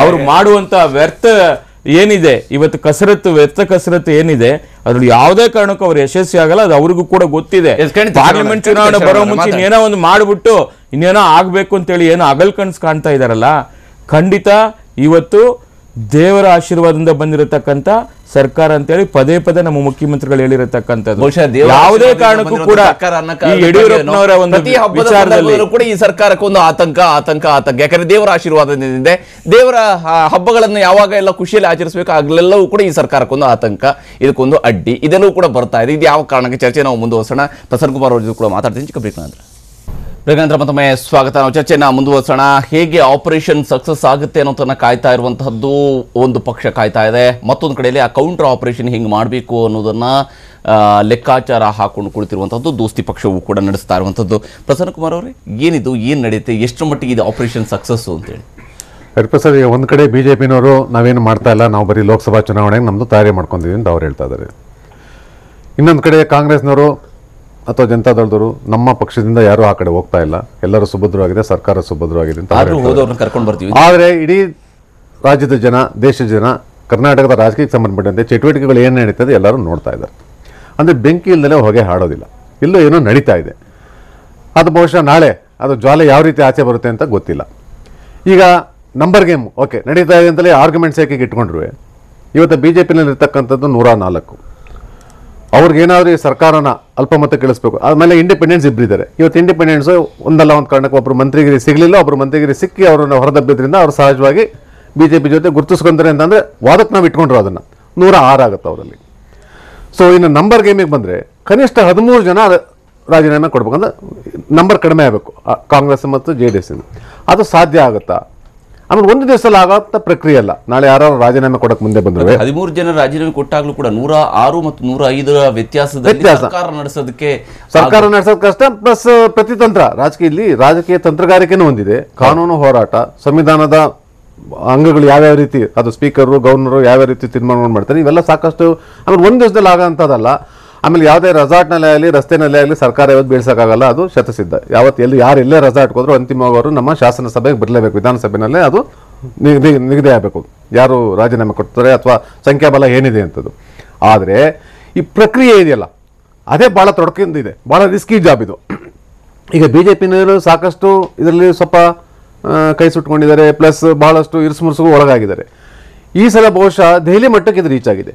ಅವರು ಮಾಡುವಂತ ವ್ಯರ್ಥ ಏನಿದೆ, ಇವತ್ತು ವ್ಯರ್ಥ ಕಸರತ್ತು ಏನಿದೆ, ಅದ್ರಲ್ಲಿ ಯಾವುದೇ ಕಾರಣಕ್ಕೂ ಅವ್ರು ಯಶಸ್ವಿ ಆಗಲ್ಲ. ಅದು ಅವ್ರಿಗೂ ಕೂಡ ಗೊತ್ತಿದೆ. ಪಾರ್ಲಿಮೆಂಟ್ ಚುನಾವಣೆ ಬರೋ ಮುಂಚೆ ಏನೋ ಒಂದು ಮಾಡ್ಬಿಟ್ಟು ಇನ್ನೇನೋ ಆಗ್ಬೇಕು ಅಂತೇಳಿ ಏನೋ ಅಗಲ್ ಕನ್ಸ್ ಕಾಣ್ತಾ ಇದಾರಲ್ಲ. ಖಂಡಿತ ಇವತ್ತು ದೇವರ ಆಶೀರ್ವಾದದಿಂದ ಬಂದಿರತಕ್ಕಂತ ಸರ್ಕಾರ ಅಂತೇಳಿ ಪದೇ ಪದೇ ನಮ್ಮ ಮುಖ್ಯಮಂತ್ರಿಗಳು ಹೇಳಿರತಕ್ಕಂಥದ್ದು. ಯಾವುದೇ ಕಾರಣಕ್ಕೂ ಕೂಡ ಯಡಿಯೂರಪ್ಪನವರ ಒಂದು ವಿಚಾರದಲ್ಲಿ ಕೂಡ ಈ ಸರ್ಕಾರಕ್ಕೆ ಒಂದು ಆತಂಕ ಆತಂಕ ಆತಂಕ ಯಾಕಂದ್ರೆ ದೇವರ ಆಶೀರ್ವಾದದಿಂದ ದೇವರ ಹಬ್ಬಗಳನ್ನು ಯಾವಾಗ ಎಲ್ಲ ಖುಷಿಯಲ್ಲಿ ಆಚರಿಸಬೇಕು ಆಗಲೆಲ್ಲವೂ ಕೂಡ ಈ ಸರ್ಕಾರಕ್ಕೊಂದು ಆತಂಕ, ಇದಕ್ಕೊಂದು ಅಡ್ಡಿ, ಇದೆಲ್ಲವೂ ಕೂಡ ಬರ್ತಾ ಇದೆ. ಇದು ಯಾವ ಕಾರಣಕ್ಕೆ ಚರ್ಚೆ ನಾವು ಮುಂದುವರ್ಸೋಣ. ಪ್ರಸನ್ನ ಕುಮಾರ್ ಅವ್ರ ಜೊತೆ ಕೂಡ ಮಾತಾಡ್ತೀನಿ. ಚಿಕ್ಕ ಬ್ರೇಕ್ ನಂತರ ಬೇಗಂತರ ಮತ್ತೊಮ್ಮೆ ಸ್ವಾಗತ. ನಾವು ಚರ್ಚೆನ ಮುಂದುವರ್ಸೋಣ. ಹೇಗೆ ಆಪರೇಷನ್ ಸಕ್ಸಸ್ ಆಗುತ್ತೆ ಅನ್ನೋದನ್ನ ಕಾಯ್ತಾ ಇರುವಂತಹದ್ದು ಒಂದು ಪಕ್ಷ ಕಾಯ್ತಾ ಇದೆ. ಮತ್ತೊಂದು ಕಡೆಯಲ್ಲಿ ಆ ಕೌಂಟರ್ ಆಪರೇಷನ್ ಹಿಂಗೆ ಮಾಡಬೇಕು ಅನ್ನೋದನ್ನ ಲೆಕ್ಕಾಚಾರ ಹಾಕೊಂಡು ಕುಳಿತಿರುವಂಥದ್ದು ದೋಸ್ತಿ ಪಕ್ಷವು ಕೂಡ ನಡೆಸ್ತಾ ಇರುವಂಥದ್ದು. ಪ್ರಸನ್ನ ಕುಮಾರ್ ಅವರೇ, ಏನಿದು, ಏನು ನಡೆಯುತ್ತೆ, ಎಷ್ಟರ ಮಟ್ಟಿಗೆ ಇದು ಆಪರೇಷನ್ ಸಕ್ಸಸ್ ಅಂತೇಳಿ? ಪ್ರೊಫೆಸರ್, ಈಗ ಒಂದು ಕಡೆ BJPನವರು ನಾವೇನು ಮಾಡ್ತಾ ಇಲ್ಲ, ನಾವು ಬರೀ ಲೋಕಸಭಾ ಚುನಾವಣೆಗೆ ನಮ್ಮದು ತಯಾರಿ ಮಾಡ್ಕೊಂಡಿದ್ದೀವಿ ಅಂತ ಅವ್ರು ಹೇಳ್ತಾ ಇದ್ದಾರೆ. ಇನ್ನೊಂದು ಕಡೆ ಕಾಂಗ್ರೆಸ್ನವರು ಅಥವಾ ಜನತಾದಳದವರು ನಮ್ಮ ಪಕ್ಷದಿಂದ ಯಾರು ಆ ಕಡೆ ಹೋಗ್ತಾ ಇಲ್ಲ, ಎಲ್ಲರೂ ಸುಭದ್ರವಾಗಿದೆ, ಸರ್ಕಾರ ಸುಭದ್ರವಾಗಿದೆ ಅಂತ. ಆದರೆ ಇಡೀ ರಾಜ್ಯದ ಜನ, ದೇಶದ ಜನ, ಕರ್ನಾಟಕದ ರಾಜಕೀಯಕ್ಕೆ ಸಂಬಂಧಪಟ್ಟಂತೆ ಚಟುವಟಿಕೆಗಳು ಏನು ನಡೀತದೆ ಎಲ್ಲರೂ ನೋಡ್ತಾ ಇದ್ದಾರೆ. ಅಂದರೆ ಬೆಂಕಿ ಇಲ್ಲದೆ ಹೊಗೆ ಹಾಡೋದಿಲ್ಲ, ಇಲ್ಲೂ ಏನೋ ನಡೀತಾ ಇದೆ. ಅದು ಬಹುಶಃ ನಾಳೆ ಅದು ಜ್ವಾಲೆ ಯಾವ ರೀತಿ ಆಚೆ ಬರುತ್ತೆ ಅಂತ ಗೊತ್ತಿಲ್ಲ. ಈಗ ನಂಬರ್ ಗೇಮ್ ಓಕೆ ನಡೀತಾ ಇದೆ ಅಂತಲೇ ಆರ್ಗ್ಯುಮೆಂಟ್ಸ್ ಯಾಕೆ ಇಟ್ಕೊಂಡ್ರು. ಇವತ್ತು BJPನಲ್ಲಿ ಇರ್ತಕ್ಕಂಥದ್ದು 104. ಅವ್ರಿಗೇನಾದ್ರೂ ಈ ಸರ್ಕಾರನ ಅಲ್ಪಮತಕ್ಕೆ ಇಳಿಸ್ಬೇಕು. ಆಮೇಲೆ ಇಂಡಿಪೆಂಡೆನ್ಸ್ ಇಬ್ಬರಿದ್ದಾರೆ. ಇವತ್ತು ಇಂಡಿಪೆಂಡೆನ್ಸ್ ಒಂದಲ್ಲ ಒಂದು ಕಾರಣಕ್ಕೆ ಒಬ್ಬರು ಮಂತ್ರಿಗಿರಿ ಸಿಗಲಿಲ್ಲ, ಒಬ್ಬರು ಮಂತ್ರಿಗಿರಿ ಸಿಕ್ಕಿ ಅವರನ್ನು ಹೊರದಬ್ಬಿದ್ರಿಂದ ಅವ್ರು ಸಹಜವಾಗಿ BJP ಜೊತೆ ಗುರುತಿಸ್ಕೊಂತಾರೆ ಅಂತಂದರೆ ವಾದಕ್ಕೆ ನಾವು ಇಟ್ಕೊಂಡ್ರು ಅದನ್ನು 106 ಆಗುತ್ತೆ ಅವರಲ್ಲಿ. ಸೊ ಇನ್ನು ನಂಬರ್ ಗೇಮಿಗೆ ಬಂದರೆ ಕನಿಷ್ಠ 13 ಜನ ರಾಜೀನಾಮೆ ಕೊಡ್ಬೇಕಂದ್ರೆ ನಂಬರ್ ಕಡಿಮೆ ಆಗಬೇಕು ಕಾಂಗ್ರೆಸ್ ಮತ್ತು JDS. ಅದು ಸಾಧ್ಯ ಆಗುತ್ತಾ? ಆಮೇಲೆ ಒಂದು ದಿವಸದಲ್ಲಿ ಆಗತ್ತ ಪ್ರಕ್ರಿಯೆ ಅಲ್ಲ. ನಾಳೆ ಯಾರು ರಾಜೀನಾಮೆ ಕೊಡಕ್ಕೆ ಮುಂದೆ ಬಂದ್ರೆ 13 ಜನ ರಾಜೀನಾಮೆ ಕೊಟ್ಟಾಗ್ಲೂ ಕೂಡ 106 ಮತ್ತು 105 ವ್ಯತ್ಯಾಸದಲ್ಲಿ ಸರ್ಕಾರ ನಡೆಸೋದು ಕಷ್ಟ. ಪ್ಲಸ್ ಪ್ರತಿತಂತ್ರ ರಾಜಕೀಯ ತಂತ್ರಗಾರಿಕೆನೂ ಹೊಂದಿದೆ. ಕಾನೂನು ಹೋರಾಟ, ಸಂವಿಧಾನದ ಅಂಗಗಳು ಯಾವ್ಯಾವ ರೀತಿ, ಅದು ಸ್ಪೀಕರು, ಗವರ್ನರು ಯಾವ್ಯಾವ ರೀತಿ ತೀರ್ಮಾನಗಳು ಮಾಡ್ತಾರೆ, ಇವೆಲ್ಲ ಸಾಕಷ್ಟು. ಆಮೇಲೆ ಒಂದು ದಿವಸದಲ್ಲಿ ಆಗೋಂಥದ್ದಲ್ಲ. ಆಮೇಲೆ ಯಾವುದೇ ರೆಸಾರ್ಟ್ನಲ್ಲೇ ಆಗಲಿ ರಸ್ತೆನಲ್ಲೇ ಆಗಲಿ ಸರ್ಕಾರ ಯಾವತ್ತು ಬೀಳ್ಸೋಕ್ಕಾಗಲ್ಲ, ಅದು ಶತಸಿದ್ಧ. ಯಾರು ಎಲ್ಲೇ ರೆಸಾರ್ಟ್ಗೆ ಹೋದ್ರು ಅಂತಿಮವಾಗಿ ಅವರು ನಮ್ಮ ಶಾಸನ ಸಭೆಗೆ ಬರಲೇಬೇಕು, ವಿಧಾನಸಭೆನಲ್ಲೇ ಅದು ನಿಗದಿ ಆಗಬೇಕು, ಯಾರು ರಾಜೀನಾಮೆ ಕೊಡ್ತಾರೆ ಅಥವಾ ಸಂಖ್ಯಾಬಲ ಏನಿದೆ ಅಂತದ್ದು. ಆದರೆ ಈ ಪ್ರಕ್ರಿಯೆ ಇದೆಯಲ್ಲ ಅದೇ ಭಾಳ ತೊಡಕಿಂದಿದೆ, ಭಾಳ ರಿಸ್ಕಿ ಜಾಬ್ ಇದು. ಈಗ BJPನವರು ಸಾಕಷ್ಟು ಇದರಲ್ಲಿ ಸ್ವಲ್ಪ ಕೈ ಸುಟ್ಕೊಂಡಿದ್ದಾರೆ, ಪ್ಲಸ್ ಬಹಳಷ್ಟು ಇರಿಸುಮುರುಸುಗೂ ಒಳಗಾಗಿದ್ದಾರೆ. ಈ ಸಲ ಬಹುಶಃ ದೆಹಲಿ ಮಟ್ಟಕ್ಕೆ ಇದು ರೀಚ್ ಆಗಿದೆ.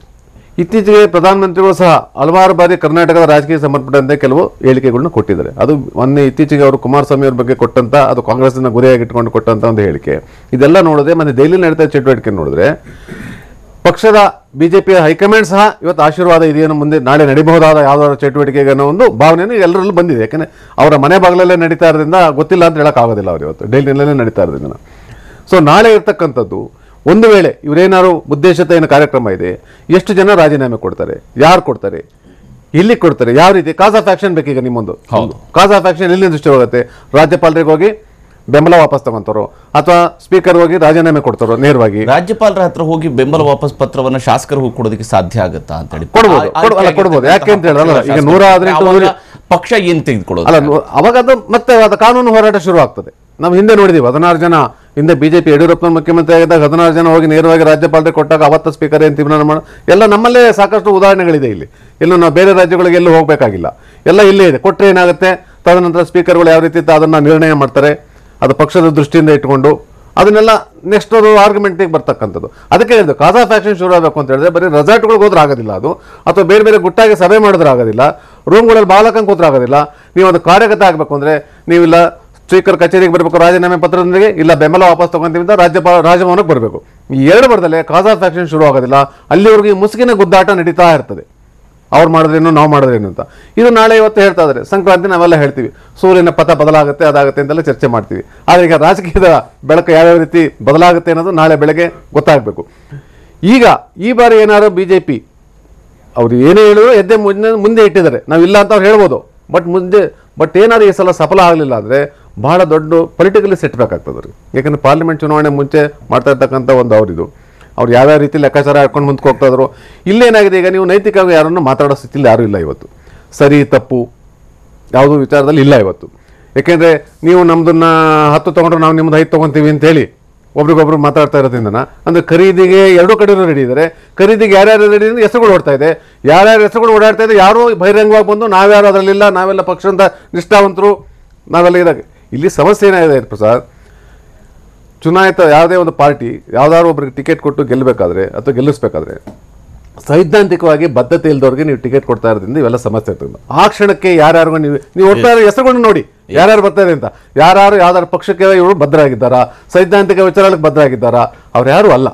ಇತ್ತೀಚೆಗೆ ಪ್ರಧಾನಮಂತ್ರಿಗಳು ಸಹ ಹಲವಾರು ಬಾರಿ ಕರ್ನಾಟಕದ ರಾಜಕೀಯ ಸಂಬಂಧಪಟ್ಟಂತೆ ಕೆಲವು ಹೇಳಿಕೆಗಳನ್ನು ಕೊಟ್ಟಿದ್ದಾರೆ. ಅದು ಮೊನ್ನೆ ಇತ್ತೀಚೆಗೆ ಅವರು ಕುಮಾರಸ್ವಾಮಿ ಅವ್ರ ಬಗ್ಗೆ ಕೊಟ್ಟಂತ, ಅದು ಕಾಂಗ್ರೆಸ್ನ ಗುರಿಯಾಗಿ ಇಟ್ಕೊಂಡು ಕೊಟ್ಟಂತ ಒಂದು ಹೇಳಿಕೆ. ಇದೆಲ್ಲ ನೋಡಿದ್ರೆ ಮತ್ತೆ ದೆಹಲಿಯಲ್ಲಿ ನಡೀತಾ ಚಟುವಟಿಕೆ ನೋಡಿದ್ರೆ ಪಕ್ಷದ ಬಿಜೆಪಿಯ ಹೈಕಮಾಂಡ್ ಸಹ ಇವತ್ತು ಆಶೀರ್ವಾದ ಇದೆಯನ್ನು ಮುಂದೆ ನಾಳೆ ನಡೀಬಹುದಾದ ಯಾವುದಾದ್ರು ಚಟುವಟಿಕೆಗೆ ಅನ್ನೋ ಒಂದು ಭಾವನೆಯನ್ನು ಎಲ್ಲರಲ್ಲೂ ಬಂದಿದೆ. ಯಾಕಂದ್ರೆ ಅವರ ಮನೆ ಬಾಗಿಲಲ್ಲೇ ನಡೀತಾ ಇರೋದ್ರಿಂದ ಗೊತ್ತಿಲ್ಲ ಅಂತ ಹೇಳೋಕ್ಕಾಗೋದಿಲ್ಲ. ಅವರು ಇವತ್ತು ಡೆಲ್ಲಿನಲ್ಲೇ ನಡೀತಾ ಇರೋದ್ರಿಂದ. ಸೊ ನಾಳೆ ಇರ್ತಕ್ಕಂಥದ್ದು, ಒಂದು ವೇಳೆ ಇವರೇನಾದ್ರು ಉದ್ದೇಶಿತ ಏನು ಕಾರ್ಯಕ್ರಮ ಇದೆ, ಎಷ್ಟು ಜನ ರಾಜೀನಾಮೆ ಕೊಡ್ತಾರೆ, ಯಾರು ಕೊಡ್ತಾರೆ, ಎಲ್ಲಿ ಕೊಡ್ತಾರೆ, ಯಾವ ರೀತಿ ಕಾಸ್ ಆಫ್ ಆಕ್ಷನ್ ಬೇಕೀಗ ನಿಮ್ಮೊಂದು. ಕಾಸ್ ಆಫ್ ಆಕ್ಷನ್ ಎಲ್ಲಿ ದೃಷ್ಟಿ ಹೋಗುತ್ತೆ? ರಾಜ್ಯಪಾಲರಿಗೆ ಹೋಗಿ ಬೆಂಬಲ ವಾಪಸ್ ತಗೊಂತಾರೋ ಅಥವಾ ಸ್ಪೀಕರ್ ಹೋಗಿ ರಾಜೀನಾಮೆ ಕೊಡ್ತಾರೋ? ನೇರವಾಗಿ ರಾಜ್ಯಪಾಲರ ಹತ್ರ ಹೋಗಿ ಬೆಂಬಲ ವಾಪಸ್ ಪತ್ರವನ್ನ ಶಾಸಕರು ಹೋಗಿ ಕೊಡೋದಕ್ಕೆ ಸಾಧ್ಯ ಆಗುತ್ತಾ ಅಂತ ಹೇಳಿ ಕೊಡ್ಬೋದು. ಯಾಕೆ ಅಂತ ಹೇಳಲ್ಲ, ಈಗ 118 ಪಕ್ಷ ಏನ್ ತೆಗೆದುಕೊಳ್ಳೋದು ಅಲ್ಲ, ಅವಾಗ ಅದು ಮತ್ತೆ ಅದು ಕಾನೂನು ಹೋರಾಟ ಶುರು ಆಗ್ತದೆ. ನಾವು ಹಿಂದೆ ನೋಡಿದೀವಿ, 16 ಜನ ಹಿಂದೆ ಬಿಜೆಪಿ ಯಡಿಯೂರಪ್ಪನ ಮುಖ್ಯಮಂತ್ರಿ ಆಗಿದ್ದಾಗ 16 ಜನ ಹೋಗಿ ನೇರವಾಗಿ ರಾಜ್ಯಪಾಲರಿಗೆ ಕೊಟ್ಟಾಗ ಅವತ್ತ ಸ್ಪೀಕರ್ ಏನು ತೀರ್ಮಾನ ಮಾಡೋ ಎಲ್ಲ ನಮ್ಮಲ್ಲೇ ಸಾಕಷ್ಟು ಉದಾಹರಣೆಗಳಿದೆ. ಇಲ್ಲಿ ಎಲ್ಲೂ ನಾವು ಬೇರೆ ರಾಜ್ಯಗಳಿಗೆ ಎಲ್ಲೂ ಹೋಗಬೇಕಾಗಿಲ್ಲ, ಎಲ್ಲ ಇಲ್ಲೇ ಇದೆ. ಕೊಟ್ಟರೆ ಏನಾಗುತ್ತೆ, ತದನಂತರ ಸ್ಪೀಕರ್ಗಳು ಯಾವ ರೀತಿ ಅದನ್ನ ನಿರ್ಣಯ ಮಾಡ್ತಾರೆ, ಅದು ಪಕ್ಷದ ದೃಷ್ಟಿಯಿಂದ ಇಟ್ಕೊಂಡು ಅದನ್ನೆಲ್ಲ ನೆಕ್ಸ್ಟ್ ಅದು ಆರ್ಗ್ಯುಮೆಂಟಿಗೆ ಬರ್ತಕ್ಕಂಥದ್ದು. ಅದಕ್ಕೆ ಹೇಳಿದ್ರು ಕಾಸ್ ಆಫ್ ಆಕ್ಷನ್ ಶುರು ಆಗಬೇಕು ಅಂತ ಹೇಳಿದ್ರೆ ಬರೀ ರೆಸಾರ್ಟ್ಗಳಿಗೆ ಹೋದ್ರೆ ಆಗೋದಿಲ್ಲ, ಅದು ಅಥವಾ ಬೇರೆ ಬೇರೆ ಗುಟ್ಟಾಗಿ ಸಭೆ ಮಾಡಿದ್ರೆ ಆಗೋದಿಲ್ಲ, ರೂಮ್ಗಳಲ್ಲಿ ಬಾಲಕಂಗೆ ಕೂತ್ರೆ ಆಗೋದಿಲ್ಲ. ನೀವು ಅದು ಕಾರ್ಯಗತ ಆಗಬೇಕು ಅಂದರೆ ನೀವಿಲ್ಲ ಸ್ಪೀಕರ್ ಕಚೇರಿಗೆ ಬರಬೇಕು ರಾಜೀನಾಮೆ ಪತ್ರದೊಂದಿಗೆ, ಇಲ್ಲ ಬೆಂಬಲ ವಾಪಸ್ ತಗೊಂತೀವಿ ಅಂತ ರಾಜಭವನಕ್ಕೆ ಬರಬೇಕು. ಈ ಎರಡು ಬರದಲ್ಲೇ ಕಾಸ್ ಆಫ್ ಆಕ್ಷನ್ ಶುರು ಆಗೋದಿಲ್ಲ. ಅಲ್ಲಿವರೆಗೂ ಈ ಮುಸುಕಿನ ಗುದ್ದಾಟ ನಡೀತಾ ಇರ್ತದೆ. ಅವ್ರು ಮಾಡಿದ್ರೇನು ನಾವು ಮಾಡಿದ್ರೇನು ಅಂತ. ಇದು ನಾಳೆ ಇವತ್ತು ಹೇಳ್ತಾ ಇದ್ದಾರೆ. ಸಂಕ್ರಾಂತಿ ನಾವೆಲ್ಲ ಹೇಳ್ತೀವಿ, ಸೂರ್ಯನ ಪಥ ಬದಲಾಗುತ್ತೆ, ಅದಾಗುತ್ತೆ ಅಂತೆಲ್ಲ ಚರ್ಚೆ ಮಾಡ್ತೀವಿ. ಆದರೆ ಈಗ ರಾಜಕೀಯದ ಬೆಳಕು ಯಾವ್ಯಾವ ರೀತಿ ಬದಲಾಗುತ್ತೆ ಅನ್ನೋದು ನಾಳೆ ಬೆಳಗ್ಗೆ ಗೊತ್ತಾಗಬೇಕು. ಈಗ ಈ ಬಾರಿ ಏನಾದ್ರು ಬಿಜೆಪಿ ಅವ್ರು ಏನೇ ಹೇಳಿದ್ರು ಎದ್ದೆ ಮುಂದೆ ಇಟ್ಟಿದ್ದಾರೆ, ನಾವಿಲ್ಲ ಅಂತ ಅವ್ರು ಹೇಳ್ಬೋದು. ಬಟ್ ಏನಾದ್ರು ಈ ಸಲ ಸಫಲ ಆಗಲಿಲ್ಲ ಅಂದರೆ ಬಹಳ ದೊಡ್ಡ ಪೊಲಿಟಿಕಲಿ ಸೆಟ್ ಬೇಕಾಗ್ತದೆ ಅವ್ರಿಗೆ. ಯಾಕಂದ್ರೆ ಪಾರ್ಲಿಮೆಂಟ್ ಚುನಾವಣೆ ಮುಂಚೆ ಮಾಡ್ತಾ ಇರ್ತಕ್ಕಂಥ ಒಂದು ಅವರಿದು, ಅವ್ರು ಯಾವ್ಯಾವ ರೀತಿ ಲೆಕ್ಕಾಚಾರ ಹಾಕೊಂಡು ಮುಂದಕ್ಕೆ ಹೋಗ್ತಾ ಇದ್ರು. ಇಲ್ಲೇನಾಗಿದೆ, ಈಗ ನೀವು ನೈತಿಕವಾಗಿ ಯಾರನ್ನು ಮಾತಾಡೋ ಸ್ಥಿತಿಯಲ್ಲಿ ಯಾರೂ ಇಲ್ಲ ಇವತ್ತು. ಸರಿ ತಪ್ಪು ಯಾವುದೋ ವಿಚಾರದಲ್ಲಿ ಇಲ್ಲ ಇವತ್ತು. ಯಾಕೆಂದರೆ ನೀವು ನಮ್ಮದನ್ನ 10 ತೊಗೊಂಡ್ರೆ ನಾವು ನಿಮ್ದು 5 ತೊಗೊತೀವಿ ಅಂತೇಳಿ ಒಬ್ರಿಗೊಬ್ರು ಮಾತಾಡ್ತಾ ಇರೋದ್ರಿಂದ, ಅಂದರೆ ಖರೀದಿಗೆ ಎರಡೂ ಕಡೆಯೂ ರೆಡಿ ಇದ್ದಾರೆ. ಖರೀದಿಗೆ ಯಾರ್ಯಾರು ರೆಡಿ ಅಂದರೆ ಹೆಸರುಗಳು ಓಡ್ತಾ ಇದೆ, ಯಾರ್ಯಾರು ಹೆಸರುಗಳು ಓಡಾಡ್ತಾ ಇದೆ, ಯಾರೋ ಬಹಿರಂಗವಾಗಿ ಬಂದು ನಾವ್ಯಾರು ಅದರಲ್ಲಿಲ್ಲ, ನಾವೆಲ್ಲ ಪಕ್ಷದ ನಿಷ್ಠಾವಂತರು, ನಾವೆಲ್ಲ ಇದಾಗೆ. ಇಲ್ಲಿ ಸಮಸ್ಯೆ ಏನಾಗಿದೆ ಪ್ರಸಾದ್, ಚುನಾಯಿತ ಯಾವುದೇ ಒಂದು ಪಾರ್ಟಿ ಯಾವ್ದಾದ್ರು ಒಬ್ರಿಗೆ ಟಿಕೆಟ್ ಕೊಟ್ಟು ಗೆಲ್ಲಬೇಕಾದ್ರೆ ಅಥವಾ ಗೆಲ್ಲಿಸ್ಬೇಕಾದ್ರೆ ಸೈದ್ಧಾಂತಿಕವಾಗಿ ಬದ್ಧತೆ ಇಲ್ದವ್ರಿಗೆ ನೀವು ಟಿಕೆಟ್ ಕೊಡ್ತಾ ಇರೋದ್ರಿಂದ ಇವೆಲ್ಲ ಸಮಸ್ಯೆ ಇರ್ತದೆ. ಆ ಕ್ಷಣಕ್ಕೆ ಯಾರ್ಯಾರಿಗೂ ನೀವು ಒಡ್ತಾ ಇರೋ ಹೆಸರುಗಳನ್ನ ನೋಡಿ ಯಾರ್ಯಾರು ಬರ್ತಾರೆ ಅಂತ, ಯಾರು ಯಾವ್ದಾದ್ರು ಪಕ್ಷಕ್ಕೆ ಇವರು ಭದ್ರಾಗಿದ್ದಾರಾ, ಸೈದ್ಧಾಂತಿಕ ವಿಚಾರಗಳಿಗೆ ಭದ್ರಾಗಿದ್ದಾರಾ, ಅವ್ರು ಯಾರು ಅಲ್ಲ.